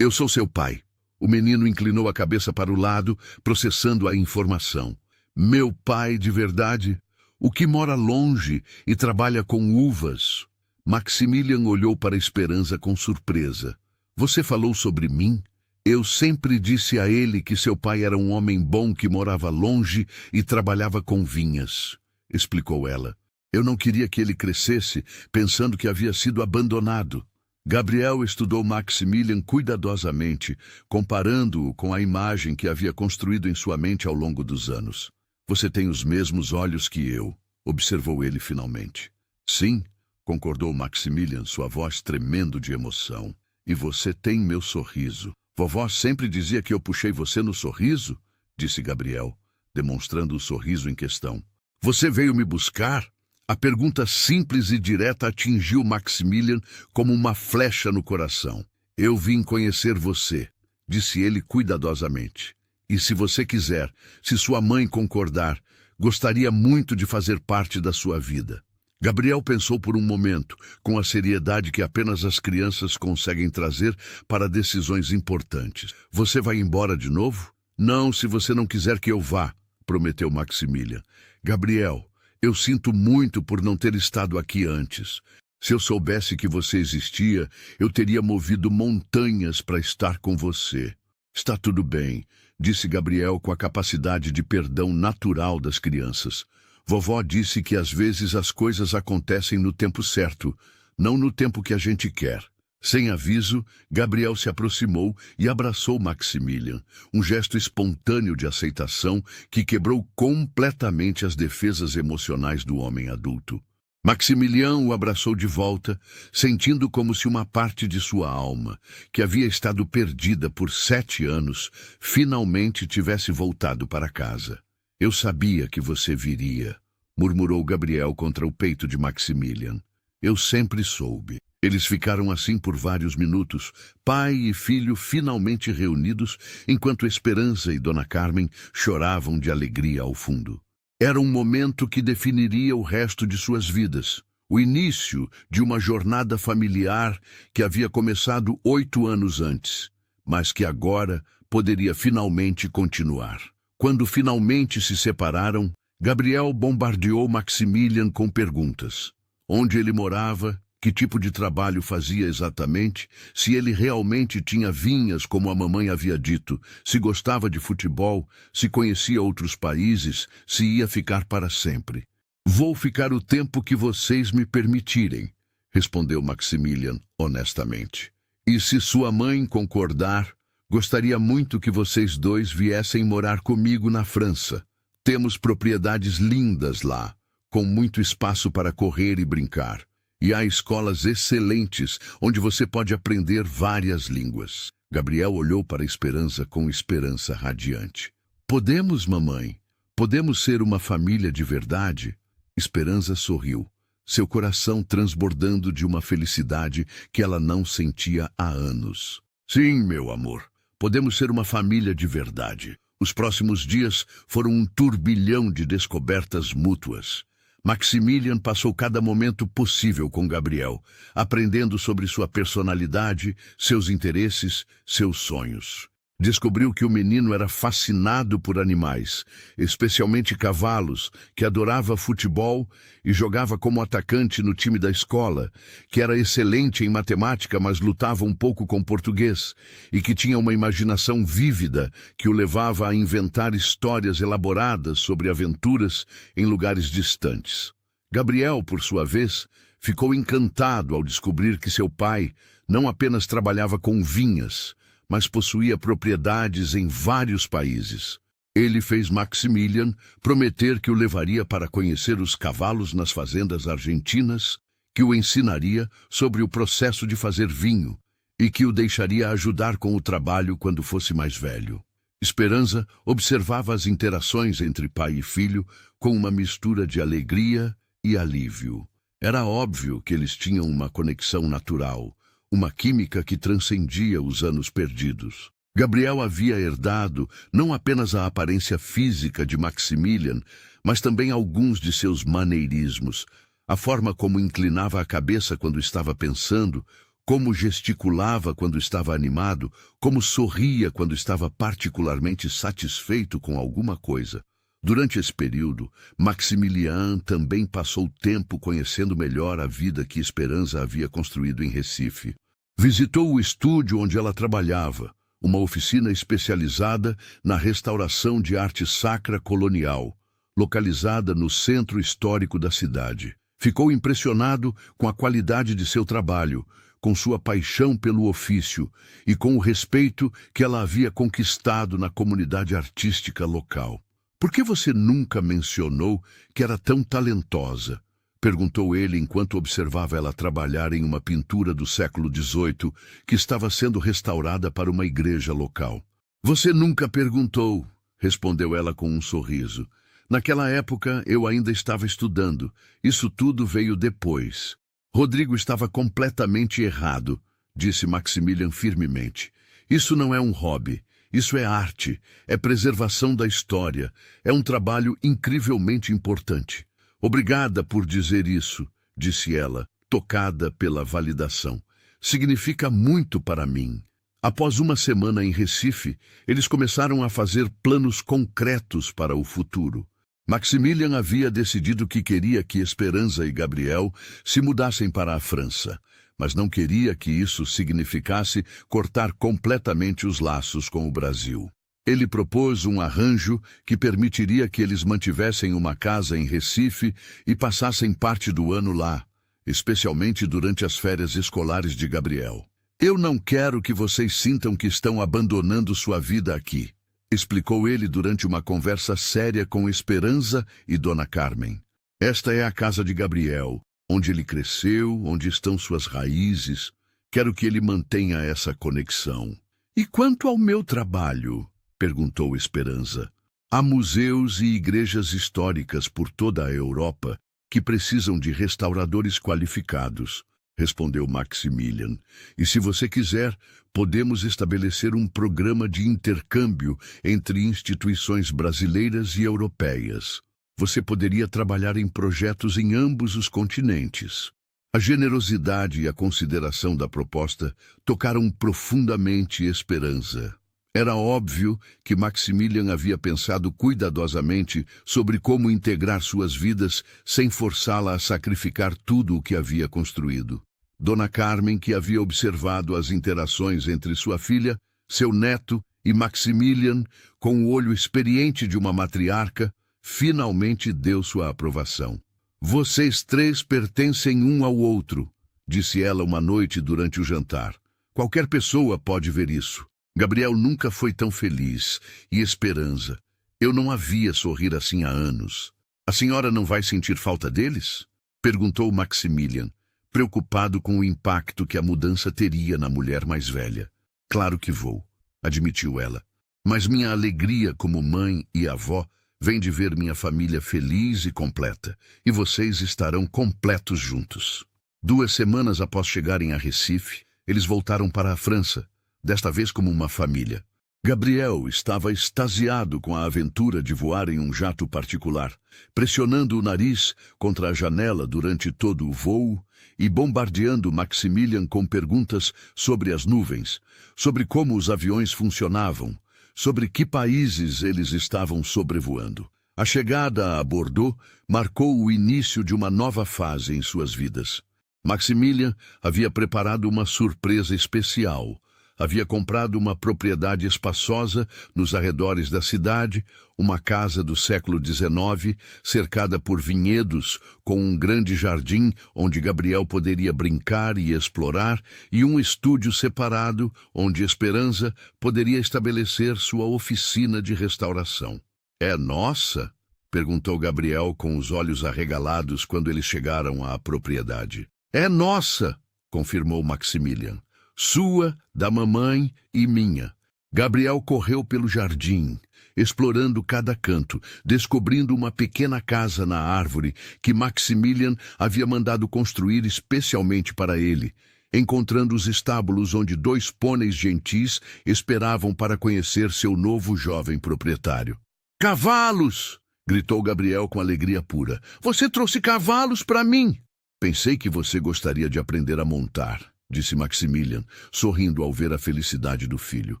seu pai. O menino inclinou a cabeça para o lado, processando a informação. Meu pai de verdade? O que mora longe e trabalha com uvas? Maximilian olhou para Esperança com surpresa. Você falou sobre mim? Eu sempre disse a ele que seu pai era um homem bom que morava longe e trabalhava com vinhas, explicou ela. Eu não queria que ele crescesse pensando que havia sido abandonado. Gabriel estudou Maximilian cuidadosamente, comparando-o com a imagem que havia construído em sua mente ao longo dos anos. Você tem os mesmos olhos que eu, observou ele finalmente. Sim, concordou Maximilian, sua voz tremendo de emoção. E você tem meu sorriso. Vovó sempre dizia que eu puxei você no sorriso, disse Gabriel, demonstrando o sorriso em questão. Você veio me buscar? A pergunta simples e direta atingiu Maximilian como uma flecha no coração. Eu vim conhecer você, disse ele cuidadosamente. E se você quiser, se sua mãe concordar, gostaria muito de fazer parte da sua vida. Gabriel pensou por um momento, com a seriedade que apenas as crianças conseguem trazer para decisões importantes. Você vai embora de novo? Não, se você não quiser que eu vá, prometeu Maximilian. Gabriel, eu sinto muito por não ter estado aqui antes. Se eu soubesse que você existia, eu teria movido montanhas para estar com você. Está tudo bem, disse Gabriel com a capacidade de perdão natural das crianças. Vovó disse que às vezes as coisas acontecem no tempo certo, não no tempo que a gente quer. Sem aviso, Gabriel se aproximou e abraçou Maximilian, um gesto espontâneo de aceitação que quebrou completamente as defesas emocionais do homem adulto. Maximilian o abraçou de volta, sentindo como se uma parte de sua alma, que havia estado perdida por 7 anos, finalmente tivesse voltado para casa. Eu sabia que você viria, murmurou Gabriel contra o peito de Maximilian. Eu sempre soube. Eles ficaram assim por vários minutos, pai e filho finalmente reunidos, enquanto Esperança e Dona Carmen choravam de alegria ao fundo. Era um momento que definiria o resto de suas vidas, o início de uma jornada familiar que havia começado 8 anos antes, mas que agora poderia finalmente continuar. Quando finalmente se separaram, Gabriel bombardeou Maximilian com perguntas. Onde ele morava, que tipo de trabalho fazia exatamente, se ele realmente tinha vinhas como a mamãe havia dito, se gostava de futebol, se conhecia outros países, se ia ficar para sempre. Vou ficar o tempo que vocês me permitirem, respondeu Maximilian honestamente. E se sua mãe concordar, gostaria muito que vocês dois viessem morar comigo na França. Temos propriedades lindas lá, com muito espaço para correr e brincar. E há escolas excelentes, onde você pode aprender várias línguas. Gabriel olhou para Esperança com esperança radiante. Podemos, mamãe? Podemos ser uma família de verdade? Esperança sorriu, seu coração transbordando de uma felicidade que ela não sentia há anos. Sim, meu amor. Podemos ser uma família de verdade. Os próximos dias foram um turbilhão de descobertas mútuas. Maximilian passou cada momento possível com Gabriel, aprendendo sobre sua personalidade, seus interesses, seus sonhos. Descobriu que o menino era fascinado por animais, especialmente cavalos, que adorava futebol e jogava como atacante no time da escola, que era excelente em matemática, mas lutava um pouco com português, e que tinha uma imaginação vívida que o levava a inventar histórias elaboradas sobre aventuras em lugares distantes. Gabriel, por sua vez, ficou encantado ao descobrir que seu pai não apenas trabalhava com vinhas, mas possuía propriedades em vários países. Ele fez Maximilian prometer que o levaria para conhecer os cavalos nas fazendas argentinas, que o ensinaria sobre o processo de fazer vinho e que o deixaria ajudar com o trabalho quando fosse mais velho. Esperança observava as interações entre pai e filho com uma mistura de alegria e alívio. Era óbvio que eles tinham uma conexão natural, uma química que transcendia os anos perdidos. Gabriel havia herdado não apenas a aparência física de Maximilian, mas também alguns de seus maneirismos, a forma como inclinava a cabeça quando estava pensando, como gesticulava quando estava animado, como sorria quando estava particularmente satisfeito com alguma coisa. Durante esse período, Maximilian também passou tempo conhecendo melhor a vida que Esperança havia construído em Recife. Visitou o estúdio onde ela trabalhava, uma oficina especializada na restauração de arte sacra colonial, localizada no centro histórico da cidade. Ficou impressionado com a qualidade de seu trabalho, com sua paixão pelo ofício e com o respeito que ela havia conquistado na comunidade artística local. "Por que você nunca mencionou que era tão talentosa?" perguntou ele enquanto observava ela trabalhar em uma pintura do século XVIII que estava sendo restaurada para uma igreja local. "Você nunca perguntou", respondeu ela com um sorriso. "Naquela época eu ainda estava estudando. Isso tudo veio depois." "Rodrigo estava completamente errado", disse Maximilian firmemente. "Isso não é um hobby. Isso é arte, é preservação da história, é um trabalho incrivelmente importante." "Obrigada por dizer isso", disse ela, tocada pela validação. "Significa muito para mim." Após uma semana em Recife, eles começaram a fazer planos concretos para o futuro. Maximilian havia decidido que queria que Esperança e Gabriel se mudassem para a França, mas não queria que isso significasse cortar completamente os laços com o Brasil. Ele propôs um arranjo que permitiria que eles mantivessem uma casa em Recife e passassem parte do ano lá, especialmente durante as férias escolares de Gabriel. "Eu não quero que vocês sintam que estão abandonando sua vida aqui", explicou ele durante uma conversa séria com Esperança e Dona Carmen. "Esta é a casa de Gabriel, onde ele cresceu, onde estão suas raízes. Quero que ele mantenha essa conexão." "E quanto ao meu trabalho?" perguntou Esperança. "Há museus e igrejas históricas por toda a Europa que precisam de restauradores qualificados", respondeu Maximilian. "E se você quiser, podemos estabelecer um programa de intercâmbio entre instituições brasileiras e europeias. Você poderia trabalhar em projetos em ambos os continentes." A generosidade e a consideração da proposta tocaram profundamente Esperança. Era óbvio que Maximilian havia pensado cuidadosamente sobre como integrar suas vidas sem forçá-la a sacrificar tudo o que havia construído. Dona Carmen, que havia observado as interações entre sua filha, seu neto e Maximilian, com o olho experiente de uma matriarca, finalmente deu sua aprovação. "Vocês três pertencem um ao outro", disse ela uma noite durante o jantar. "Qualquer pessoa pode ver isso. Gabriel nunca foi tão feliz, e Esperança. Eu não a via sorrir assim há anos. A senhora não vai sentir falta deles?" perguntou Maximilian, preocupado com o impacto que a mudança teria na mulher mais velha. "Claro que vou", admitiu ela. "Mas minha alegria como mãe e avó vem de ver minha família feliz e completa, e vocês estarão completos juntos." 2 semanas após chegarem a Recife, eles voltaram para a França, desta vez como uma família. Gabriel estava extasiado com a aventura de voar em um jato particular, pressionando o nariz contra a janela durante todo o voo e bombardeando Maximilian com perguntas sobre as nuvens, sobre como os aviões funcionavam, sobre que países eles estavam sobrevoando. A chegada a Bordeaux marcou o início de uma nova fase em suas vidas. Maximilian havia preparado uma surpresa especial, Havia comprado uma propriedade espaçosa nos arredores da cidade, uma casa do século XIX, cercada por vinhedos, com um grande jardim onde Gabriel poderia brincar e explorar, e um estúdio separado onde Esperança poderia estabelecer sua oficina de restauração. "É nossa?" perguntou Gabriel com os olhos arregalados quando eles chegaram à propriedade. "É nossa!" confirmou Maximilian. "Sua, da mamãe e minha." Gabriel correu pelo jardim, explorando cada canto, descobrindo uma pequena casa na árvore que Maximilian havia mandado construir especialmente para ele, encontrando os estábulos onde 2 pôneis gentis esperavam para conhecer seu novo jovem proprietário. "Cavalos!" gritou Gabriel com alegria pura. "Você trouxe cavalos para mim!" "Pensei que você gostaria de aprender a montar", disse Maximilian, sorrindo ao ver a felicidade do filho.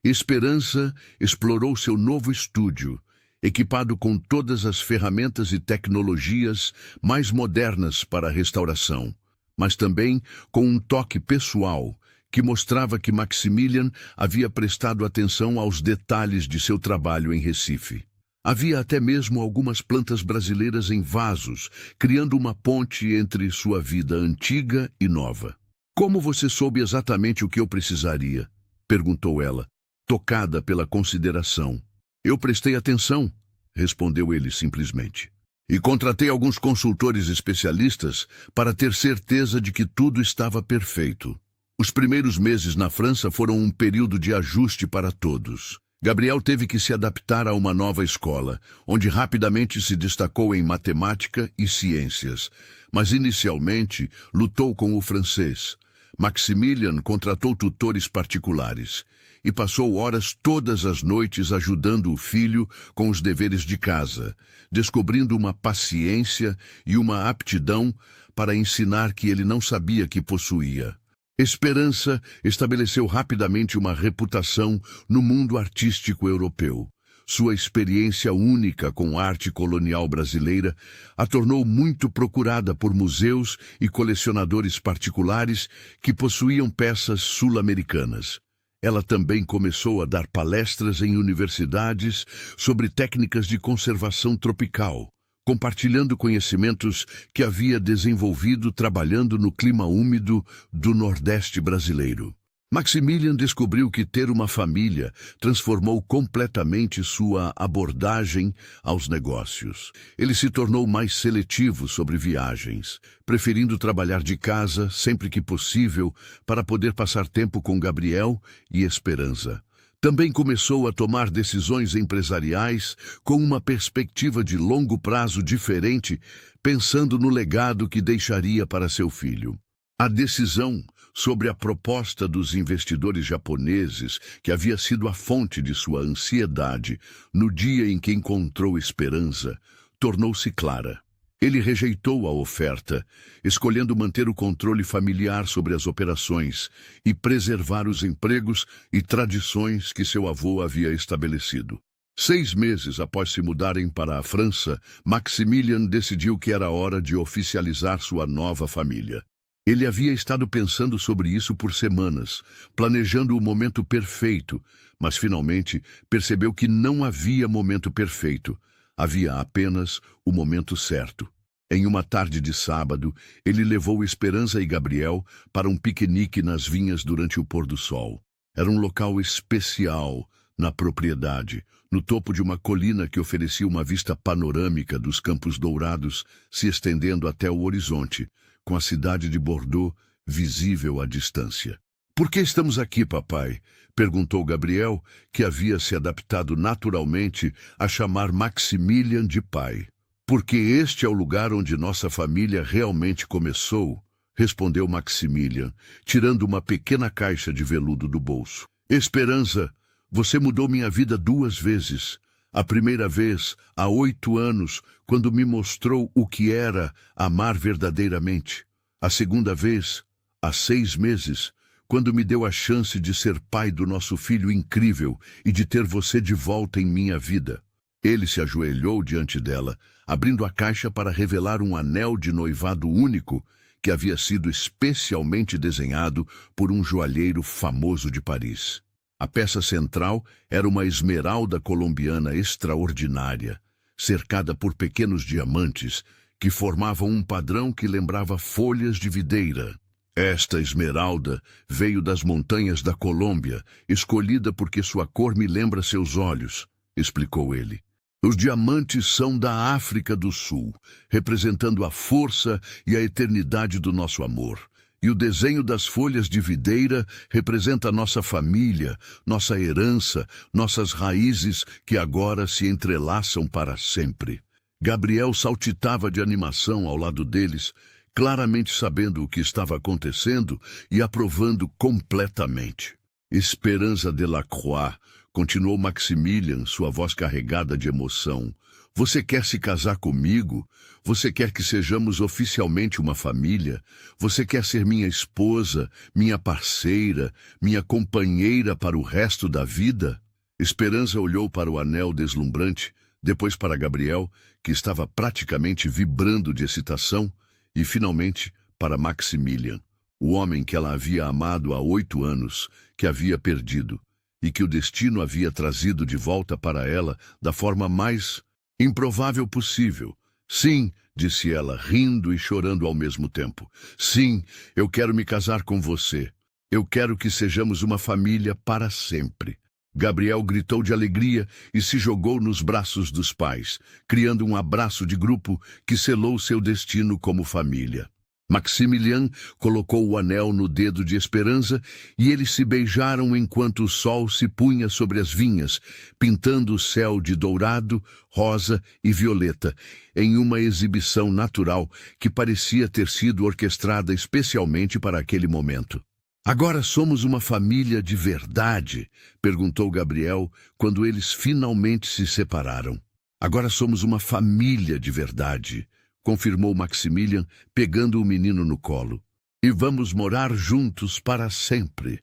Esperança explorou seu novo estúdio, equipado com todas as ferramentas e tecnologias mais modernas para a restauração, mas também com um toque pessoal que mostrava que Maximilian havia prestado atenção aos detalhes de seu trabalho em Recife. Havia até mesmo algumas plantas brasileiras em vasos, criando uma ponte entre sua vida antiga e nova. "Como você soube exatamente o que eu precisaria?" perguntou ela, tocada pela consideração. "Eu prestei atenção", respondeu ele simplesmente. "E contratei alguns consultores especialistas para ter certeza de que tudo estava perfeito." Os primeiros meses na França foram um período de ajuste para todos. Gabriel teve que se adaptar a uma nova escola, onde rapidamente se destacou em matemática e ciências, mas inicialmente lutou com o francês. Maximilian contratou tutores particulares e passou horas todas as noites ajudando o filho com os deveres de casa, descobrindo uma paciência e uma aptidão para ensinar que ele não sabia que possuía. Esperança estabeleceu rapidamente uma reputação no mundo artístico europeu. Sua experiência única com arte colonial brasileira a tornou muito procurada por museus e colecionadores particulares que possuíam peças sul-americanas. Ela também começou a dar palestras em universidades sobre técnicas de conservação tropical, compartilhando conhecimentos que havia desenvolvido trabalhando no clima úmido do Nordeste brasileiro. Maximilian descobriu que ter uma família transformou completamente sua abordagem aos negócios. Ele se tornou mais seletivo sobre viagens, preferindo trabalhar de casa sempre que possível para poder passar tempo com Gabriel e Esperança. Também começou a tomar decisões empresariais com uma perspectiva de longo prazo diferente, pensando no legado que deixaria para seu filho. A decisão sobre a proposta dos investidores japoneses, que havia sido a fonte de sua ansiedade no dia em que encontrou Esperança, tornou-se clara. Ele rejeitou a oferta, escolhendo manter o controle familiar sobre as operações e preservar os empregos e tradições que seu avô havia estabelecido. 6 meses após se mudarem para a França, Maximilian decidiu que era hora de oficializar sua nova família. Ele havia estado pensando sobre isso por semanas, planejando o momento perfeito, mas finalmente percebeu que não havia momento perfeito. Havia apenas o momento certo. Em uma tarde de sábado, ele levou Esperança e Gabriel para um piquenique nas vinhas durante o pôr do sol. Era um local especial na propriedade, no topo de uma colina que oferecia uma vista panorâmica dos Campos Dourados se estendendo até o horizonte, com a cidade de Bordeaux visível à distância. "Por que estamos aqui, papai?" perguntou Gabriel, que havia se adaptado naturalmente a chamar Maximilian de pai. "Porque este é o lugar onde nossa família realmente começou", respondeu Maximilian, tirando uma pequena caixa de veludo do bolso. "Esperança, você mudou minha vida 2 vezes. A primeira vez, há 8 anos, quando me mostrou o que era amar verdadeiramente. A segunda vez, há 6 meses, quando me deu a chance de ser pai do nosso filho incrível e de ter você de volta em minha vida." Ele se ajoelhou diante dela, abrindo a caixa para revelar um anel de noivado único que havia sido especialmente desenhado por um joalheiro famoso de Paris. A peça central era uma esmeralda colombiana extraordinária, cercada por pequenos diamantes que formavam um padrão que lembrava folhas de videira. Esta esmeralda veio das montanhas da Colômbia, escolhida porque sua cor me lembra seus olhos, explicou ele. Os diamantes são da África do Sul, representando a força e a eternidade do nosso amor. E o desenho das folhas de videira representa nossa família, nossa herança, nossas raízes que agora se entrelaçam para sempre. Gabriel saltitava de animação ao lado deles, claramente sabendo o que estava acontecendo e aprovando completamente. Esperança Delacroix, continuou Maximilian, sua voz carregada de emoção. Você quer se casar comigo? Você quer que sejamos oficialmente uma família? Você quer ser minha esposa, minha parceira, minha companheira para o resto da vida? Esperança olhou para o anel deslumbrante, depois para Gabriel, que estava praticamente vibrando de excitação, e finalmente para Maximilian, o homem que ela havia amado há 8 anos, que havia perdido, e que o destino havia trazido de volta para ela da forma mais improvável possível. Sim, disse ela, rindo e chorando ao mesmo tempo. Sim, eu quero me casar com você. Eu quero que sejamos uma família para sempre. Gabriel gritou de alegria e se jogou nos braços dos pais, criando um abraço de grupo que selou seu destino como família. Maximilian colocou o anel no dedo de Esperança e eles se beijaram enquanto o sol se punha sobre as vinhas, pintando o céu de dourado, rosa e violeta, em uma exibição natural que parecia ter sido orquestrada especialmente para aquele momento. Agora somos uma família de verdade? Perguntou Gabriel quando eles finalmente se separaram. Agora somos uma família de verdade, confirmou Maximilian, pegando o menino no colo. E vamos morar juntos para sempre,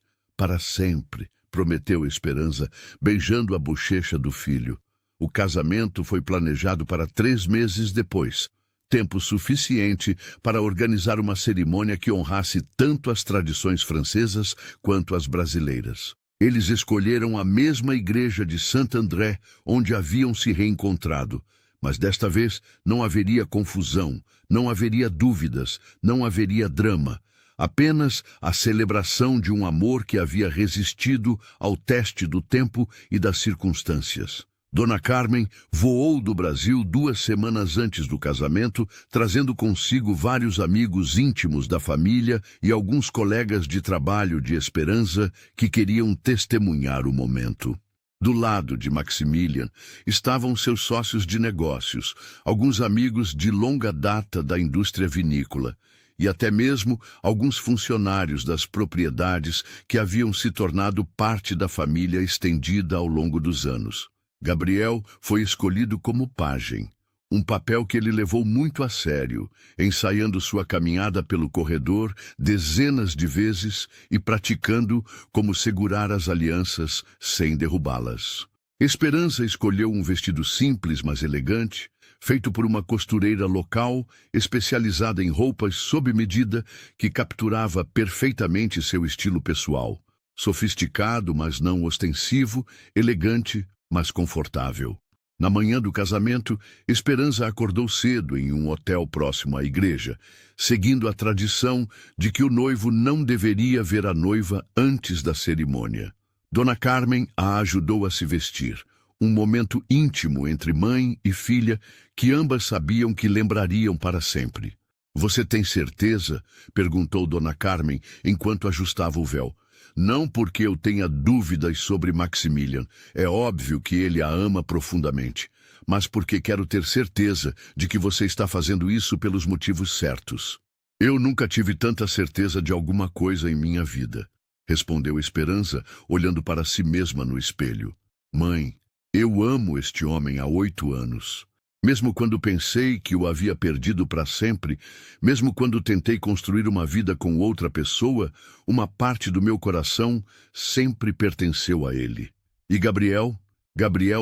prometeu Esperança, beijando a bochecha do filho. O casamento foi planejado para 3 meses depois, tempo suficiente para organizar uma cerimônia que honrasse tanto as tradições francesas quanto as brasileiras. Eles escolheram a mesma igreja de Saint-André, onde haviam se reencontrado, mas desta vez não haveria confusão, não haveria dúvidas, não haveria drama. Apenas a celebração de um amor que havia resistido ao teste do tempo e das circunstâncias. Dona Carmen voou do Brasil 2 semanas antes do casamento, trazendo consigo vários amigos íntimos da família e alguns colegas de trabalho de Esperança que queriam testemunhar o momento. Do lado de Maximilian estavam seus sócios de negócios, alguns amigos de longa data da indústria vinícola e até mesmo alguns funcionários das propriedades que haviam se tornado parte da família estendida ao longo dos anos. Gabriel foi escolhido como pajem, um papel que ele levou muito a sério, ensaiando sua caminhada pelo corredor dezenas de vezes e praticando como segurar as alianças sem derrubá-las. Esperança escolheu um vestido simples, mas elegante, feito por uma costureira local, especializada em roupas sob medida, que capturava perfeitamente seu estilo pessoal. Sofisticado, mas não ostensivo, elegante, mas confortável. Na manhã do casamento, Esperança acordou cedo em um hotel próximo à igreja, seguindo a tradição de que o noivo não deveria ver a noiva antes da cerimônia. Dona Carmen a ajudou a se vestir, um momento íntimo entre mãe e filha que ambas sabiam que lembrariam para sempre. Você tem certeza? Perguntou Dona Carmen enquanto ajustava o véu. Não porque eu tenha dúvidas sobre Maximilian, é óbvio que ele a ama profundamente, mas porque quero ter certeza de que você está fazendo isso pelos motivos certos. Eu nunca tive tanta certeza de alguma coisa em minha vida, respondeu Esperança, olhando para si mesma no espelho. Mãe, eu amo este homem há 8 anos. Mesmo quando pensei que o havia perdido para sempre, mesmo quando tentei construir uma vida com outra pessoa, uma parte do meu coração sempre pertenceu a ele. E Gabriel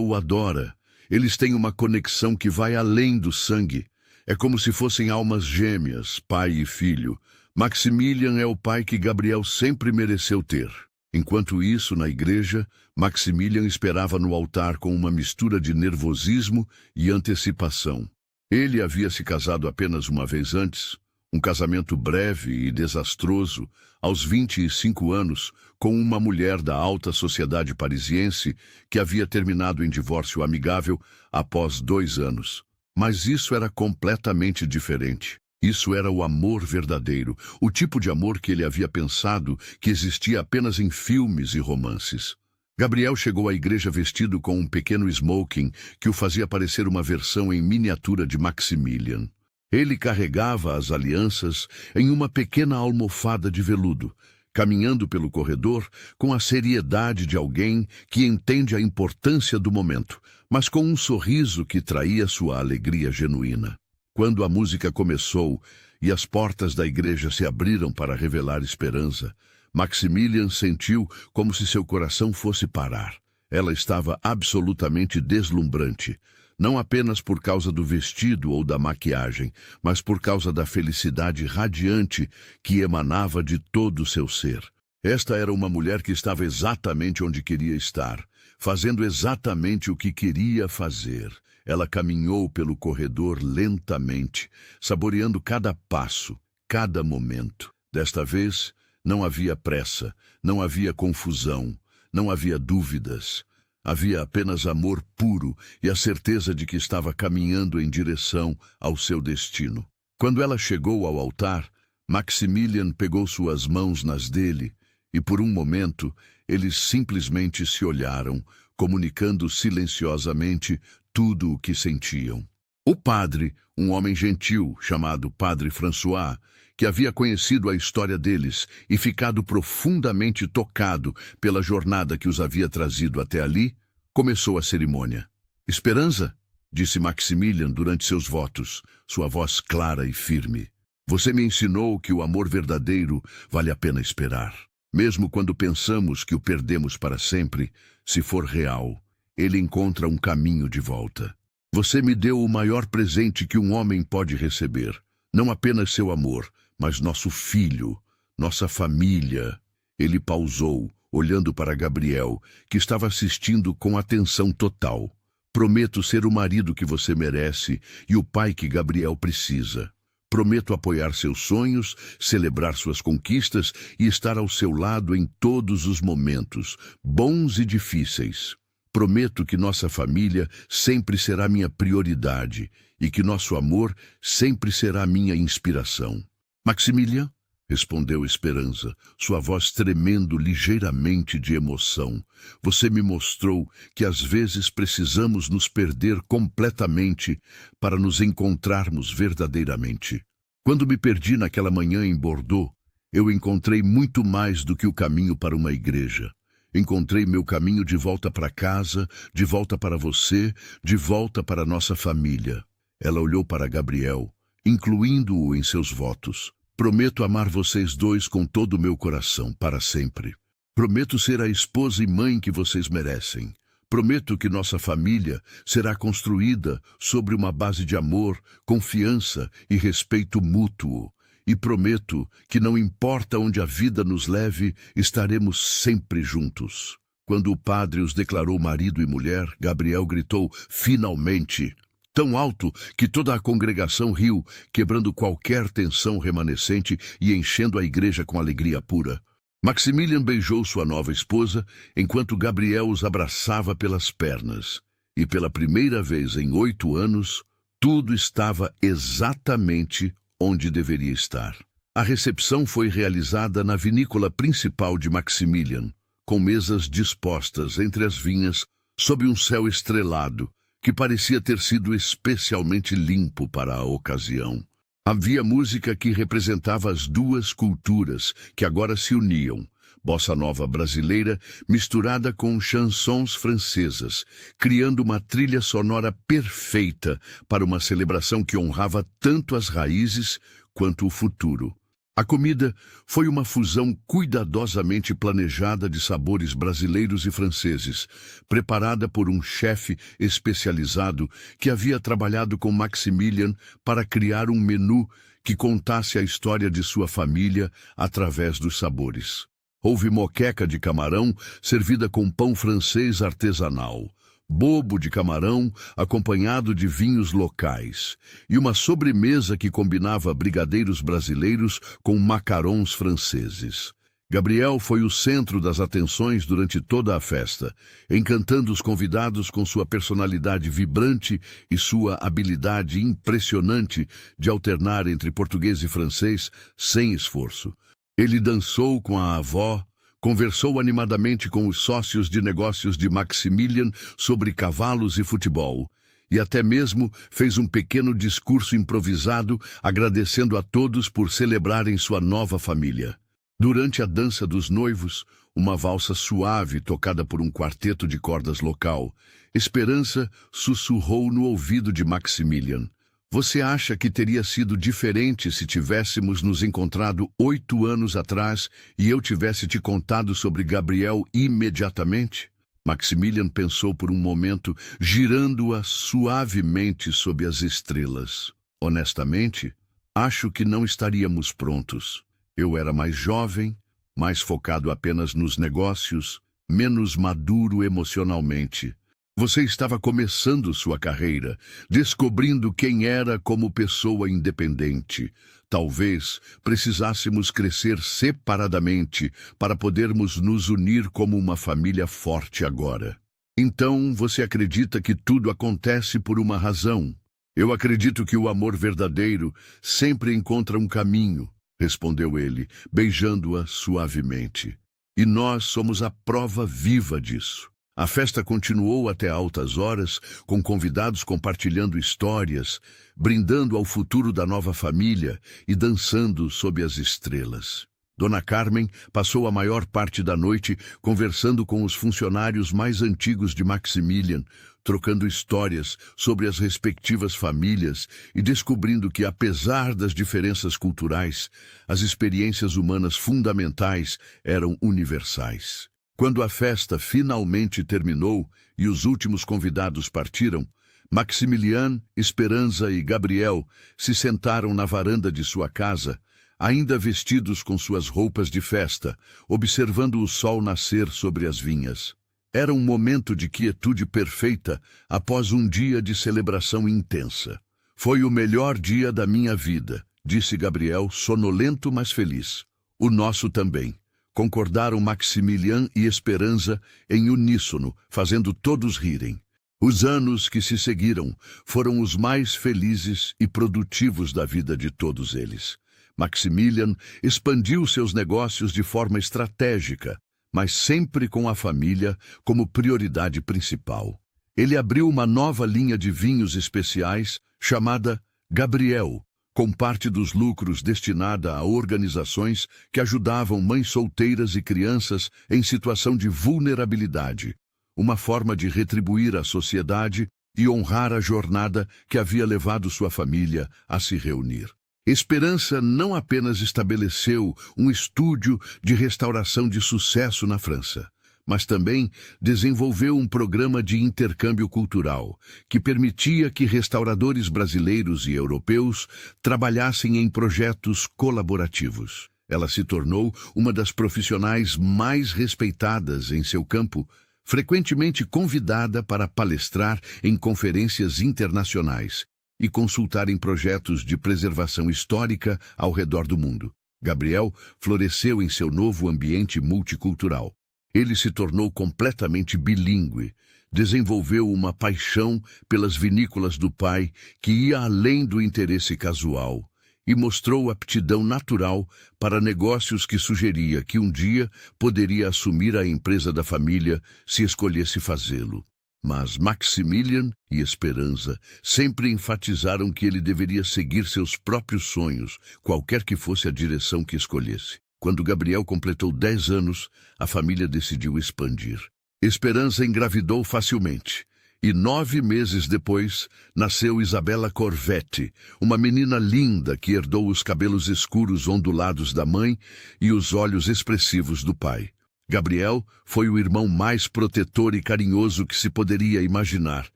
o adora. Eles têm uma conexão que vai além do sangue. É como se fossem almas gêmeas, pai e filho. Maximilian é o pai que Gabriel sempre mereceu ter. Enquanto isso, na igreja, Maximilian esperava no altar com uma mistura de nervosismo e antecipação. Ele havia se casado apenas uma vez antes, um casamento breve e desastroso, aos 25 anos, com uma mulher da alta sociedade parisiense que havia terminado em divórcio amigável após 2 anos. Mas isso era completamente diferente. Isso era o amor verdadeiro, o tipo de amor que ele havia pensado que existia apenas em filmes e romances. Gabriel chegou à igreja vestido com um pequeno smoking que o fazia parecer uma versão em miniatura de Maximilian. Ele carregava as alianças em uma pequena almofada de veludo, caminhando pelo corredor com a seriedade de alguém que entende a importância do momento, mas com um sorriso que traía sua alegria genuína. Quando a música começou e as portas da igreja se abriram para revelar esperança, Maximilian sentiu como se seu coração fosse parar. Ela estava absolutamente deslumbrante, não apenas por causa do vestido ou da maquiagem, mas por causa da felicidade radiante que emanava de todo o seu ser. Esta era uma mulher que estava exatamente onde queria estar, fazendo exatamente o que queria fazer. Ela caminhou pelo corredor lentamente, saboreando cada passo, cada momento. Desta vez, não havia pressa, não havia confusão, não havia dúvidas. Havia apenas amor puro e a certeza de que estava caminhando em direção ao seu destino. Quando ela chegou ao altar, Maximilian pegou suas mãos nas dele e, por um momento, eles simplesmente se olharam, comunicando silenciosamente tudo o que sentiam. O padre, um homem gentil chamado Padre François, que havia conhecido a história deles e ficado profundamente tocado pela jornada que os havia trazido até ali, começou a cerimônia. "Esperança", disse Maximilian durante seus votos, sua voz clara e firme. "Você me ensinou que o amor verdadeiro vale a pena esperar. Mesmo quando pensamos que o perdemos para sempre, se for real, ele encontra um caminho de volta. Você me deu o maior presente que um homem pode receber, não apenas seu amor, mas nosso filho, nossa família." Ele pausou, olhando para Gabriel, que estava assistindo com atenção total. "Prometo ser o marido que você merece e o pai que Gabriel precisa. Prometo apoiar seus sonhos, celebrar suas conquistas e estar ao seu lado em todos os momentos, bons e difíceis. Prometo que nossa família sempre será minha prioridade e que nosso amor sempre será minha inspiração." "Maximilian?", respondeu Esperança, sua voz tremendo ligeiramente de emoção. "Você me mostrou que às vezes precisamos nos perder completamente para nos encontrarmos verdadeiramente. Quando me perdi naquela manhã em Bordeaux, eu encontrei muito mais do que o caminho para uma igreja. Encontrei meu caminho de volta para casa, de volta para você, de volta para nossa família." Ela olhou para Gabriel, incluindo-o em seus votos. "Prometo amar vocês dois com todo o meu coração, para sempre. Prometo ser a esposa e mãe que vocês merecem. Prometo que nossa família será construída sobre uma base de amor, confiança e respeito mútuo. E prometo que não importa onde a vida nos leve, estaremos sempre juntos." Quando o padre os declarou marido e mulher, Gabriel gritou "finalmente!" tão alto que toda a congregação riu, quebrando qualquer tensão remanescente e enchendo a igreja com alegria pura. Maximilian beijou sua nova esposa, enquanto Gabriel os abraçava pelas pernas. E pela primeira vez em 8 anos, tudo estava exatamente onde deveria estar. A recepção foi realizada na vinícola principal de Maximilian, com mesas dispostas entre as vinhas, sob um céu estrelado, que parecia ter sido especialmente limpo para a ocasião. Havia música que representava as duas culturas que agora se uniam, bossa nova brasileira misturada com chansons francesas, criando uma trilha sonora perfeita para uma celebração que honrava tanto as raízes quanto o futuro. A comida foi uma fusão cuidadosamente planejada de sabores brasileiros e franceses, preparada por um chefe especializado que havia trabalhado com Maximilian para criar um menu que contasse a história de sua família através dos sabores. Houve moqueca de camarão servida com pão francês artesanal, bobo de camarão acompanhado de vinhos locais e uma sobremesa que combinava brigadeiros brasileiros com macarons franceses. Gabriel foi o centro das atenções durante toda a festa, encantando os convidados com sua personalidade vibrante e sua habilidade impressionante de alternar entre português e francês sem esforço. Ele dançou com a avó, conversou animadamente com os sócios de negócios de Maximilian sobre cavalos e futebol, e até mesmo fez um pequeno discurso improvisado agradecendo a todos por celebrarem sua nova família. Durante a dança dos noivos, uma valsa suave tocada por um quarteto de cordas local, Esperança sussurrou no ouvido de Maximilian: "Você acha que teria sido diferente se tivéssemos nos encontrado 8 anos atrás e eu tivesse te contado sobre Gabriel imediatamente?" Maximilian pensou por um momento, girando-a suavemente sob as estrelas. "Honestamente, acho que não estaríamos prontos. Eu era mais jovem, mais focado apenas nos negócios, menos maduro emocionalmente. Você estava começando sua carreira, descobrindo quem era como pessoa independente. Talvez precisássemos crescer separadamente para podermos nos unir como uma família forte agora. Então você acredita que tudo acontece por uma razão. Eu acredito que o amor verdadeiro sempre encontra um caminho", respondeu ele, beijando-a suavemente. "E nós somos a prova viva disso." A festa continuou até altas horas, com convidados compartilhando histórias, brindando ao futuro da nova família e dançando sob as estrelas. Dona Carmen passou a maior parte da noite conversando com os funcionários mais antigos de Maximilian, trocando histórias sobre as respectivas famílias e descobrindo que, apesar das diferenças culturais, as experiências humanas fundamentais eram universais. Quando a festa finalmente terminou e os últimos convidados partiram, Maximilian, Esperança e Gabriel se sentaram na varanda de sua casa, ainda vestidos com suas roupas de festa, observando o sol nascer sobre as vinhas. Era um momento de quietude perfeita após um dia de celebração intensa. "Foi o melhor dia da minha vida", disse Gabriel, sonolento mas feliz. "O nosso também", concordaram Maximilian e Esperança em uníssono, fazendo todos rirem. Os anos que se seguiram foram os mais felizes e produtivos da vida de todos eles. Maximilian expandiu seus negócios de forma estratégica, mas sempre com a família como prioridade principal. Ele abriu uma nova linha de vinhos especiais chamada Gabriel, com parte dos lucros destinada a organizações que ajudavam mães solteiras e crianças em situação de vulnerabilidade, uma forma de retribuir à sociedade e honrar a jornada que havia levado sua família a se reunir. Esperança não apenas estabeleceu um estúdio de restauração de sucesso na França, mas também desenvolveu um programa de intercâmbio cultural que permitia que restauradores brasileiros e europeus trabalhassem em projetos colaborativos. Ela se tornou uma das profissionais mais respeitadas em seu campo, frequentemente convidada para palestrar em conferências internacionais e consultar em projetos de preservação histórica ao redor do mundo. Gabriel floresceu em seu novo ambiente multicultural. Ele se tornou completamente bilíngue, desenvolveu uma paixão pelas vinícolas do pai que ia além do interesse casual e mostrou aptidão natural para negócios que sugeria que um dia poderia assumir a empresa da família se escolhesse fazê-lo. Mas Maximilian e Esperança sempre enfatizaram que ele deveria seguir seus próprios sonhos, qualquer que fosse a direção que escolhesse. Quando Gabriel completou 10 anos, a família decidiu expandir. Esperança engravidou facilmente, E 9 meses depois, nasceu Isabela Corvetti, uma menina linda que herdou os cabelos escuros ondulados da mãe e os olhos expressivos do pai. Gabriel foi o irmão mais protetor e carinhoso que se poderia imaginar,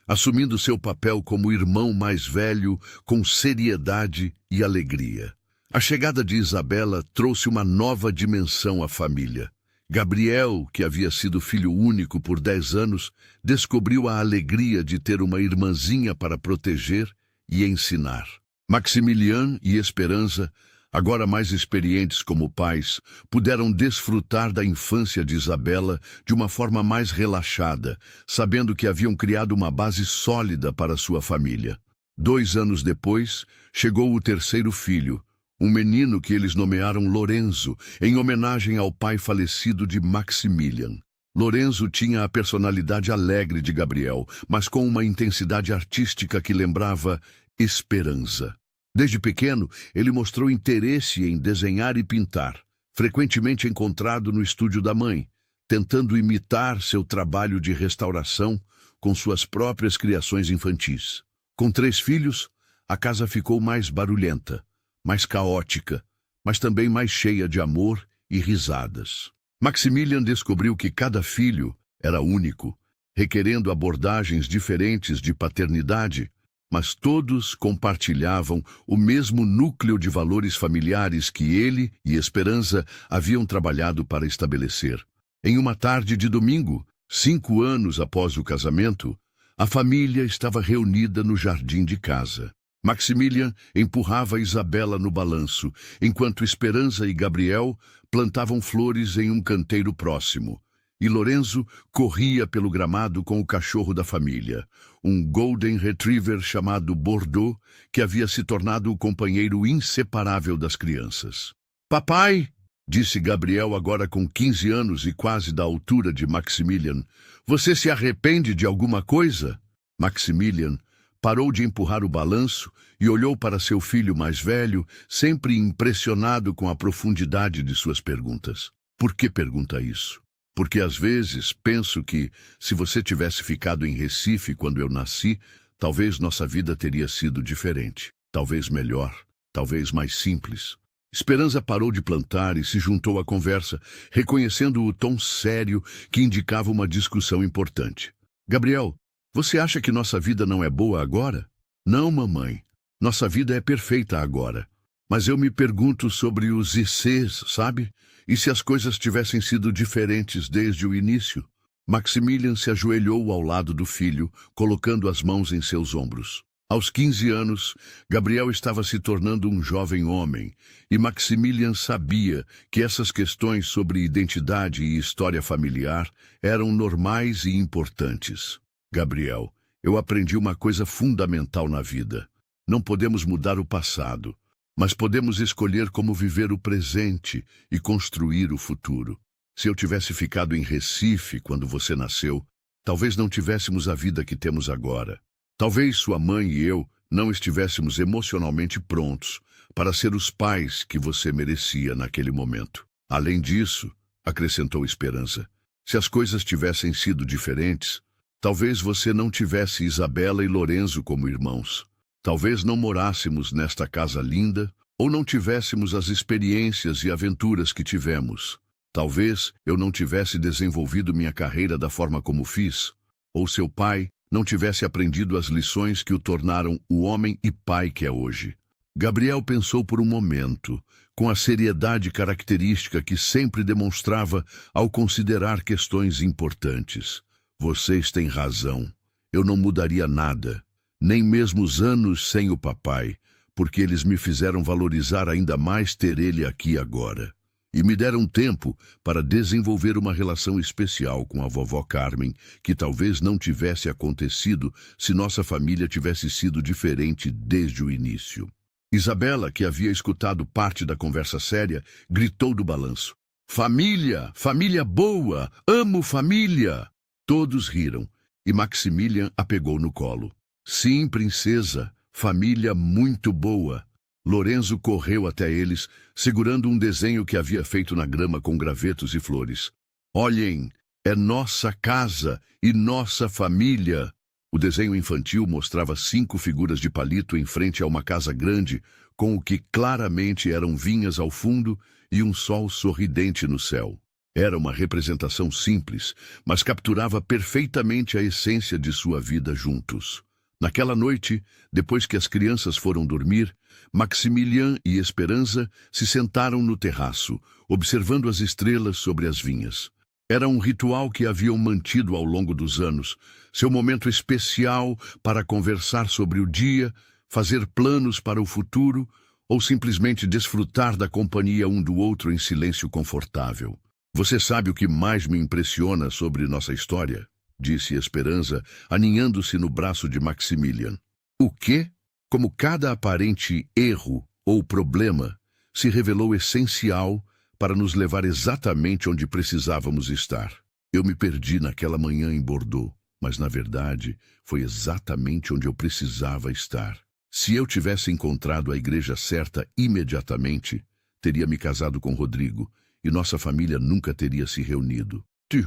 assumindo seu papel como irmão mais velho com seriedade e alegria. A chegada de Isabela trouxe uma nova dimensão à família. Gabriel, que havia sido filho único por 10 anos, descobriu a alegria de ter uma irmãzinha para proteger e ensinar. Maximilian e Esperança, agora mais experientes como pais, puderam desfrutar da infância de Isabela de uma forma mais relaxada, sabendo que haviam criado uma base sólida para sua família. 2 anos depois, chegou o terceiro filho, um menino que eles nomearam Lorenzo, em homenagem ao pai falecido de Maximilian. Lorenzo tinha a personalidade alegre de Gabriel, mas com uma intensidade artística que lembrava Esperança. Desde pequeno, ele mostrou interesse em desenhar e pintar, frequentemente encontrado no estúdio da mãe, tentando imitar seu trabalho de restauração com suas próprias criações infantis. Com 3 filhos, a casa ficou mais barulhenta, mais caótica, mas também mais cheia de amor e risadas. Maximilian descobriu que cada filho era único, requerendo abordagens diferentes de paternidade, mas todos compartilhavam o mesmo núcleo de valores familiares que ele e Esperança haviam trabalhado para estabelecer. Em uma tarde de domingo, 5 anos após o casamento, a família estava reunida no jardim de casa. Maximilian empurrava Isabela no balanço, enquanto Esperança e Gabriel plantavam flores em um canteiro próximo. E Lorenzo corria pelo gramado com o cachorro da família, um Golden Retriever chamado Bordeaux, que havia se tornado o companheiro inseparável das crianças. "Papai", disse Gabriel agora com 15 anos e quase da altura de Maximilian, "você se arrepende de alguma coisa?" Maximilian parou de empurrar o balanço e olhou para seu filho mais velho, sempre impressionado com a profundidade de suas perguntas. "Por que pergunta isso?" "Porque às vezes penso que, se você tivesse ficado em Recife quando eu nasci, talvez nossa vida teria sido diferente. Talvez melhor, talvez mais simples." Esperança parou de plantar e se juntou à conversa, reconhecendo o tom sério que indicava uma discussão importante. "Gabriel, você acha que nossa vida não é boa agora?" "Não, mamãe. Nossa vida é perfeita agora. Mas eu me pergunto sobre os ICs, sabe? E se as coisas tivessem sido diferentes desde o início?" Maximilian se ajoelhou ao lado do filho, colocando as mãos em seus ombros. Aos 15 anos, Gabriel estava se tornando um jovem homem, e Maximilian sabia que essas questões sobre identidade e história familiar eram normais e importantes. "Gabriel, eu aprendi uma coisa fundamental na vida. Não podemos mudar o passado, mas podemos escolher como viver o presente e construir o futuro. Se eu tivesse ficado em Recife quando você nasceu, talvez não tivéssemos a vida que temos agora. Talvez sua mãe e eu não estivéssemos emocionalmente prontos para ser os pais que você merecia naquele momento. Além disso", acrescentou Esperança, "se as coisas tivessem sido diferentes, talvez você não tivesse Isabela e Lorenzo como irmãos. Talvez não morássemos nesta casa linda, ou não tivéssemos as experiências e aventuras que tivemos. Talvez eu não tivesse desenvolvido minha carreira da forma como fiz, ou seu pai não tivesse aprendido as lições que o tornaram o homem e pai que é hoje." Gabriel pensou por um momento, com a seriedade característica que sempre demonstrava ao considerar questões importantes. "Vocês têm razão. Eu não mudaria nada, nem mesmo os anos sem o papai, porque eles me fizeram valorizar ainda mais ter ele aqui agora. E me deram tempo para desenvolver uma relação especial com a vovó Carmen, que talvez não tivesse acontecido se nossa família tivesse sido diferente desde o início." Isabela, que havia escutado parte da conversa séria, gritou do balanço: "Família! Família boa! Amo família!" Todos riram, e Maximilian a pegou no colo. "Sim, princesa, família muito boa." Lorenzo correu até eles, segurando um desenho que havia feito na grama com gravetos e flores. "Olhem, é nossa casa e nossa família." O desenho infantil mostrava 5 figuras de palito em frente a uma casa grande, com o que claramente eram vinhas ao fundo e um sol sorridente no céu. Era uma representação simples, mas capturava perfeitamente a essência de sua vida juntos. Naquela noite, depois que as crianças foram dormir, Maximilian e Esperança se sentaram no terraço, observando as estrelas sobre as vinhas. Era um ritual que haviam mantido ao longo dos anos, seu momento especial para conversar sobre o dia, fazer planos para o futuro ou simplesmente desfrutar da companhia um do outro em silêncio confortável. Você sabe o que mais me impressiona sobre nossa história? Disse Esperança, aninhando-se no braço de Maximilian. O quê? Como cada aparente erro ou problema se revelou essencial para nos levar exatamente onde precisávamos estar. Eu me perdi naquela manhã em Bordeaux, mas na verdade foi exatamente onde eu precisava estar. Se eu tivesse encontrado a igreja certa imediatamente, teria me casado com Rodrigo e nossa família nunca teria se reunido.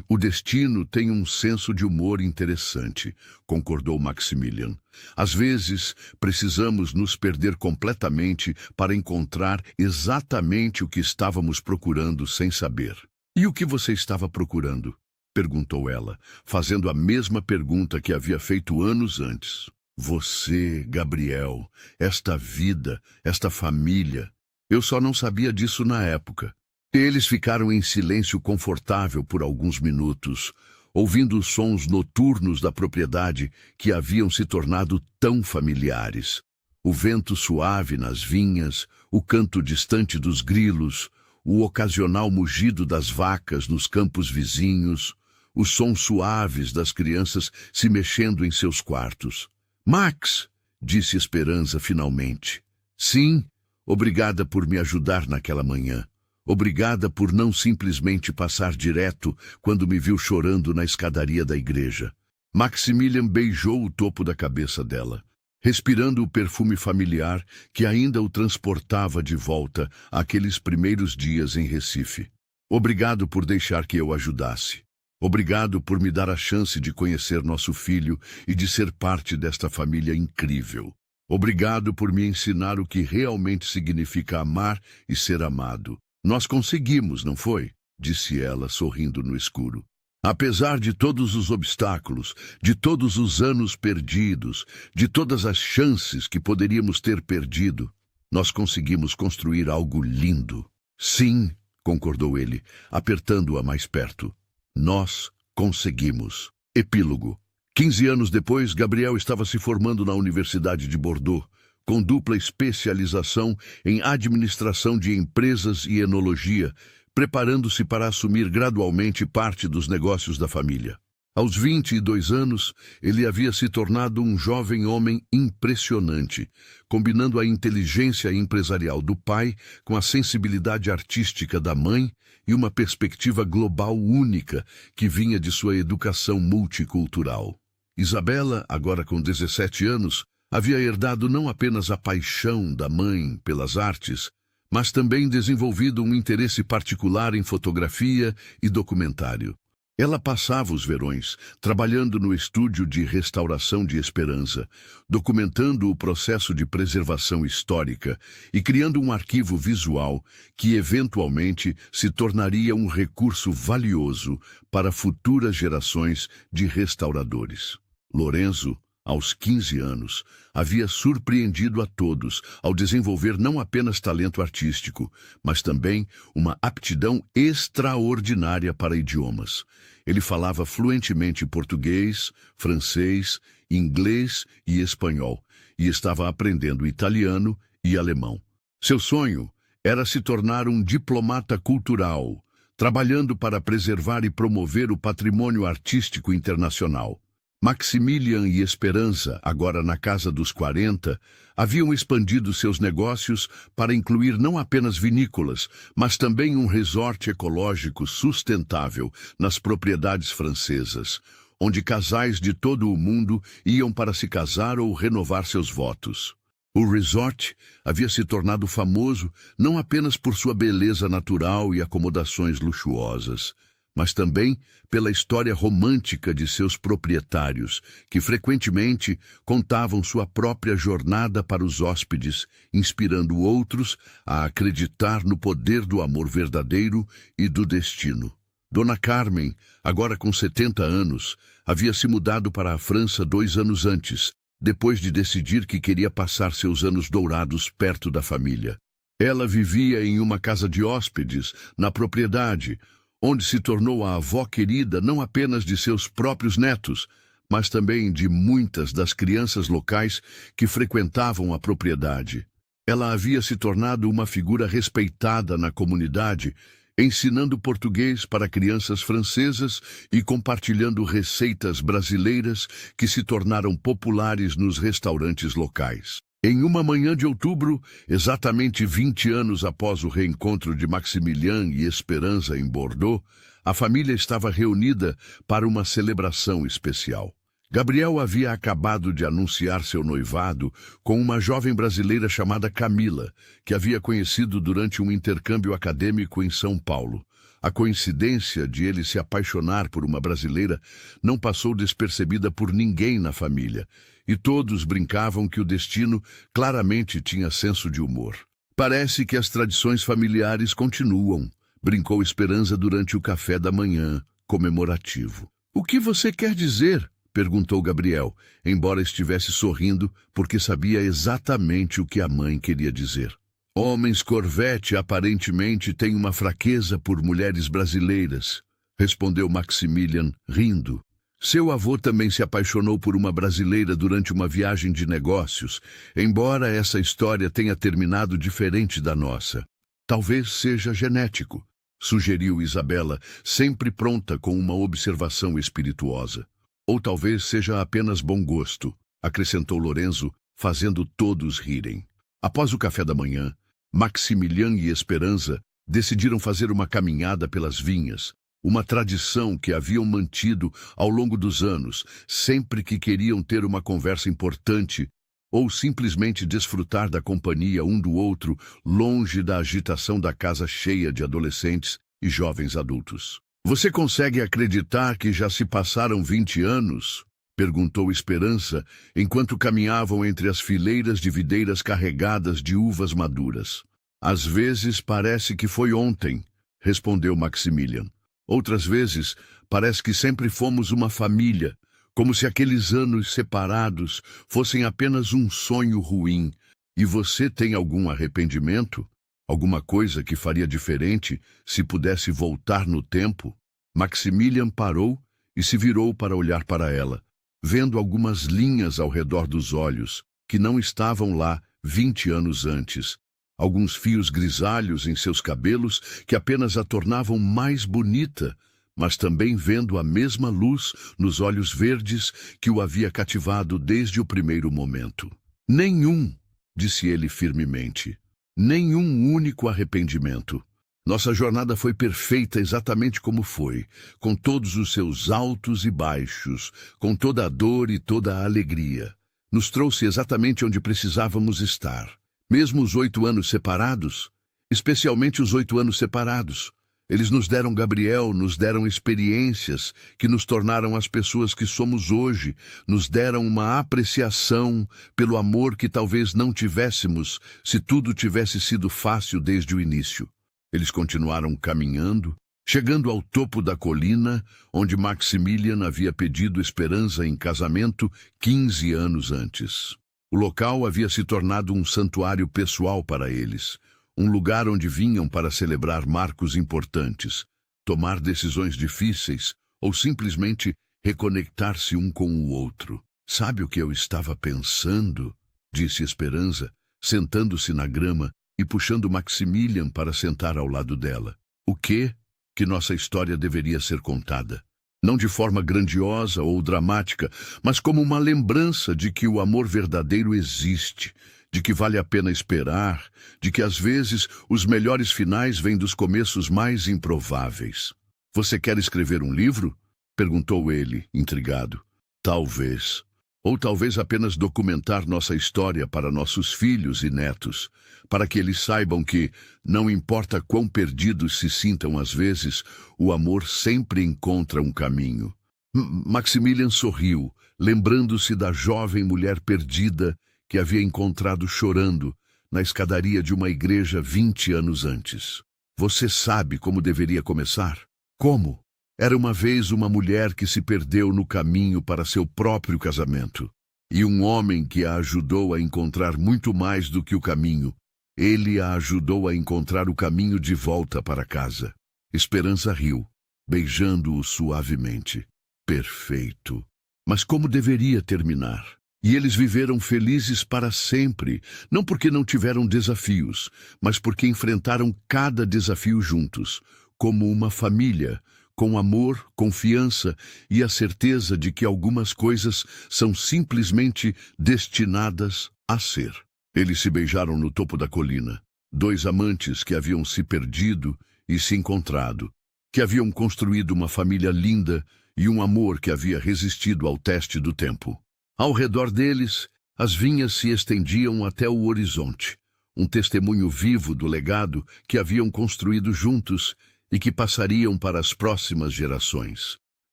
O destino tem um senso de humor interessante, concordou Maximilian. Às vezes, precisamos nos perder completamente para encontrar exatamente o que estávamos procurando sem saber. E o que você estava procurando? Perguntou ela, fazendo a mesma pergunta que havia feito anos antes. Você, Gabriel, esta vida, esta família. Eu só não sabia disso na época. Eles ficaram em silêncio confortável por alguns minutos, ouvindo os sons noturnos da propriedade que haviam se tornado tão familiares. O vento suave nas vinhas, o canto distante dos grilos, o ocasional mugido das vacas nos campos vizinhos, os sons suaves das crianças se mexendo em seus quartos. Max, disse Esperança finalmente. Sim, obrigada por me ajudar naquela manhã. Obrigada por não simplesmente passar direto quando me viu chorando na escadaria da igreja. Maximilian beijou o topo da cabeça dela, respirando o perfume familiar que ainda o transportava de volta àqueles primeiros dias em Recife. Obrigado por deixar que eu ajudasse. Obrigado por me dar a chance de conhecer nosso filho e de ser parte desta família incrível. Obrigado por me ensinar o que realmente significa amar e ser amado. Nós conseguimos, não foi? Disse ela, sorrindo no escuro. Apesar de todos os obstáculos, de todos os anos perdidos, de todas as chances que poderíamos ter perdido, nós conseguimos construir algo lindo. Sim, concordou ele, apertando-a mais perto. Nós conseguimos. Epílogo. 15 anos depois, Gabriel estava se formando na Universidade de Bordeaux, com dupla especialização em administração de empresas e enologia, preparando-se para assumir gradualmente parte dos negócios da família. Aos 22 anos, ele havia se tornado um jovem homem impressionante, combinando a inteligência empresarial do pai com a sensibilidade artística da mãe e uma perspectiva global única que vinha de sua educação multicultural. Isabela, agora com 17 anos, havia herdado não apenas a paixão da mãe pelas artes, mas também desenvolvido um interesse particular em fotografia e documentário. Ela passava os verões trabalhando no estúdio de restauração de Esperança, documentando o processo de preservação histórica e criando um arquivo visual que eventualmente se tornaria um recurso valioso para futuras gerações de restauradores. Lorenzo, aos 15 anos, havia surpreendido a todos ao desenvolver não apenas talento artístico, mas também uma aptidão extraordinária para idiomas. Ele falava fluentemente português, francês, inglês e espanhol, e estava aprendendo italiano e alemão. Seu sonho era se tornar um diplomata cultural, trabalhando para preservar e promover o patrimônio artístico internacional. Maximilian e Esperança, agora na casa dos 40, haviam expandido seus negócios para incluir não apenas vinícolas, mas também um resort ecológico sustentável nas propriedades francesas, onde casais de todo o mundo iam para se casar ou renovar seus votos. O resort havia se tornado famoso não apenas por sua beleza natural e acomodações luxuosas, mas também pela história romântica de seus proprietários, que frequentemente contavam sua própria jornada para os hóspedes, inspirando outros a acreditar no poder do amor verdadeiro e do destino. Dona Carmen, agora com 70 anos, havia se mudado para a França 2 anos antes, depois de decidir que queria passar seus anos dourados perto da família. Ela vivia em uma casa de hóspedes, na propriedade, onde se tornou a avó querida não apenas de seus próprios netos, mas também de muitas das crianças locais que frequentavam a propriedade. Ela havia se tornado uma figura respeitada na comunidade, ensinando português para crianças francesas e compartilhando receitas brasileiras que se tornaram populares nos restaurantes locais. Em uma manhã de outubro, exatamente 20 anos após o reencontro de Maximilien e Esperança em Bordeaux, a família estava reunida para uma celebração especial. Gabriel havia acabado de anunciar seu noivado com uma jovem brasileira chamada Camila, que havia conhecido durante um intercâmbio acadêmico em São Paulo. A coincidência de ele se apaixonar por uma brasileira não passou despercebida por ninguém na família, e todos brincavam que o destino claramente tinha senso de humor. Parece que as tradições familiares continuam, brincou Esperança durante o café da manhã, comemorativo. O que você quer dizer? Perguntou Gabriel, embora estivesse sorrindo, porque sabia exatamente o que a mãe queria dizer. Homens Corvette aparentemente têm uma fraqueza por mulheres brasileiras, respondeu Maximilian, rindo. Seu avô também se apaixonou por uma brasileira durante uma viagem de negócios, embora essa história tenha terminado diferente da nossa. Talvez seja genético, sugeriu Isabela, sempre pronta com uma observação espirituosa. Ou talvez seja apenas bom gosto, acrescentou Lorenzo, fazendo todos rirem. Após o café da manhã, Maximilian e Esperança decidiram fazer uma caminhada pelas vinhas, uma tradição que haviam mantido ao longo dos anos, sempre que queriam ter uma conversa importante ou simplesmente desfrutar da companhia um do outro, longe da agitação da casa cheia de adolescentes e jovens adultos. Você consegue acreditar que já se passaram 20 anos? Perguntou Esperança, enquanto caminhavam entre as fileiras de videiras carregadas de uvas maduras. Às vezes parece que foi ontem, respondeu Maximilian. Outras vezes parece que sempre fomos uma família, como se aqueles anos separados fossem apenas um sonho ruim. E você tem algum arrependimento? Alguma coisa que faria diferente se pudesse voltar no tempo? Maximilian parou e se virou para olhar para ela, vendo algumas linhas ao redor dos olhos, que não estavam lá 20 anos antes. Alguns fios grisalhos em seus cabelos que apenas a tornavam mais bonita, mas também vendo a mesma luz nos olhos verdes que o havia cativado desde o primeiro momento. Nenhum, disse ele firmemente. Nenhum único arrependimento. Nossa jornada foi perfeita exatamente como foi, com todos os seus altos e baixos, com toda a dor e toda a alegria. Nos trouxe exatamente onde precisávamos estar. Mesmo os 8 anos separados, especialmente os 8 anos separados, eles nos deram Gabriel, nos deram experiências que nos tornaram as pessoas que somos hoje, nos deram uma apreciação pelo amor que talvez não tivéssemos se tudo tivesse sido fácil desde o início. Eles continuaram caminhando, chegando ao topo da colina, onde Maximilian havia pedido Esperança em casamento 15 anos antes. O local havia se tornado um santuário pessoal para eles, um lugar onde vinham para celebrar marcos importantes, tomar decisões difíceis ou simplesmente reconectar-se um com o outro. Sabe o que eu estava pensando? Disse Esperança, sentando-se na grama e puxando Maximilian para sentar ao lado dela. O quê? Que nossa história deveria ser contada. Não de forma grandiosa ou dramática, mas como uma lembrança de que o amor verdadeiro existe, de que vale a pena esperar, de que às vezes os melhores finais vêm dos começos mais improváveis. Você quer escrever um livro? Perguntou ele, intrigado. Talvez. Ou talvez apenas documentar nossa história para nossos filhos e netos, para que eles saibam que, não importa quão perdidos se sintam às vezes, o amor sempre encontra um caminho. Maximilian sorriu, lembrando-se da jovem mulher perdida que havia encontrado chorando na escadaria de uma igreja 20 anos antes. Você sabe como deveria começar? Como? Era uma vez uma mulher que se perdeu no caminho para seu próprio casamento. E um homem que a ajudou a encontrar muito mais do que o caminho. Ele a ajudou a encontrar o caminho de volta para casa. Esperança riu, beijando-o suavemente. Perfeito. Mas como deveria terminar? E eles viveram felizes para sempre, não porque não tiveram desafios, mas porque enfrentaram cada desafio juntos, como uma família, com amor, confiança e a certeza de que algumas coisas são simplesmente destinadas a ser. Eles se beijaram no topo da colina, dois amantes que haviam se perdido e se encontrado, que haviam construído uma família linda e um amor que havia resistido ao teste do tempo. Ao redor deles, as vinhas se estendiam até o horizonte, um testemunho vivo do legado que haviam construído juntos e que passariam para as próximas gerações.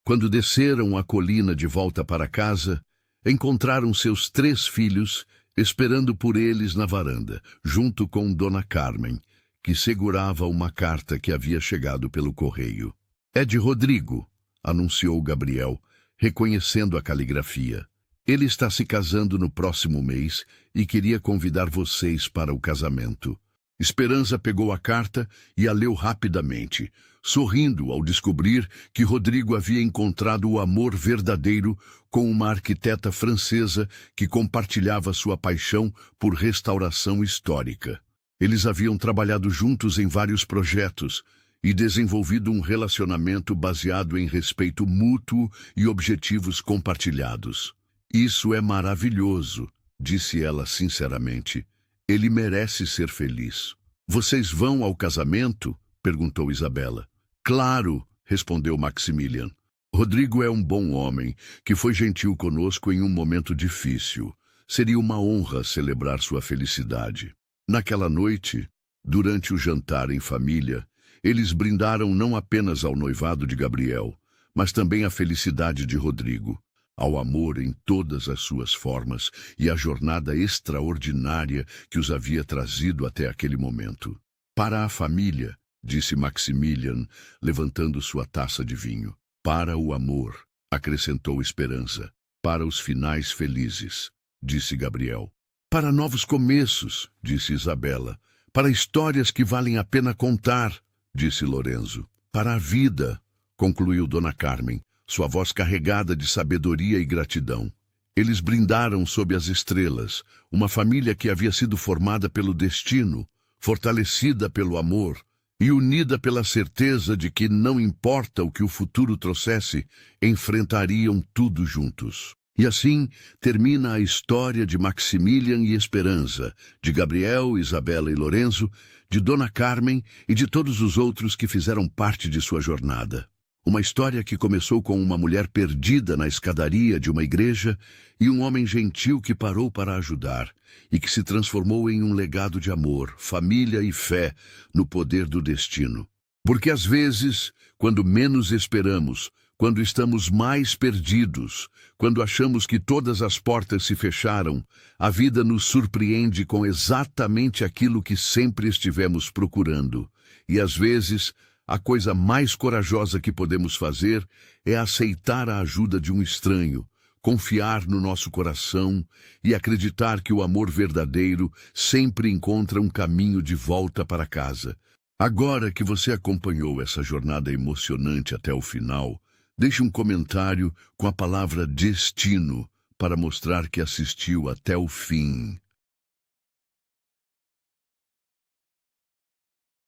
Quando desceram a colina de volta para casa, encontraram seus 3 filhos esperando por eles na varanda, junto com Dona Carmen, que segurava uma carta que havia chegado pelo correio. "É de Rodrigo", anunciou Gabriel, reconhecendo a caligrafia. "Ele está se casando no próximo mês e queria convidar vocês para o casamento." Esperança pegou a carta e a leu rapidamente, sorrindo ao descobrir que Rodrigo havia encontrado o amor verdadeiro com uma arquiteta francesa que compartilhava sua paixão por restauração histórica. Eles haviam trabalhado juntos em vários projetos e desenvolvido um relacionamento baseado em respeito mútuo e objetivos compartilhados. "Isso é maravilhoso", disse ela sinceramente. "Ele merece ser feliz." "Vocês vão ao casamento?" perguntou Isabela. "Claro", respondeu Maximilian. "Rodrigo é um bom homem, que foi gentil conosco em um momento difícil. Seria uma honra celebrar sua felicidade." Naquela noite, durante o jantar em família, eles brindaram não apenas ao noivado de Gabriel, mas também à felicidade de Rodrigo, ao amor em todas as suas formas e à jornada extraordinária que os havia trazido até aquele momento. "Para a família", disse Maximilian, levantando sua taça de vinho. "Para o amor", acrescentou Esperança. "Para os finais felizes", disse Gabriel. "Para novos começos", disse Isabela. "Para histórias que valem a pena contar", disse Lorenzo. "Para a vida", concluiu Dona Carmen, sua voz carregada de sabedoria e gratidão. Eles brindaram sob as estrelas, uma família que havia sido formada pelo destino, fortalecida pelo amor e unida pela certeza de que, não importa o que o futuro trouxesse, enfrentariam tudo juntos. E assim termina a história de Maximilian e Esperança, de Gabriel, Isabela e Lorenzo, de Dona Carmen e de todos os outros que fizeram parte de sua jornada. Uma história que começou com uma mulher perdida na escadaria de uma igreja e um homem gentil que parou para ajudar e que se transformou em um legado de amor, família e fé no poder do destino. Porque às vezes, quando menos esperamos, quando estamos mais perdidos, quando achamos que todas as portas se fecharam, a vida nos surpreende com exatamente aquilo que sempre estivemos procurando. E às vezes, a coisa mais corajosa que podemos fazer é aceitar a ajuda de um estranho, confiar no nosso coração e acreditar que o amor verdadeiro sempre encontra um caminho de volta para casa. Agora que você acompanhou essa jornada emocionante até o final, deixe um comentário com a palavra destino para mostrar que assistiu até o fim.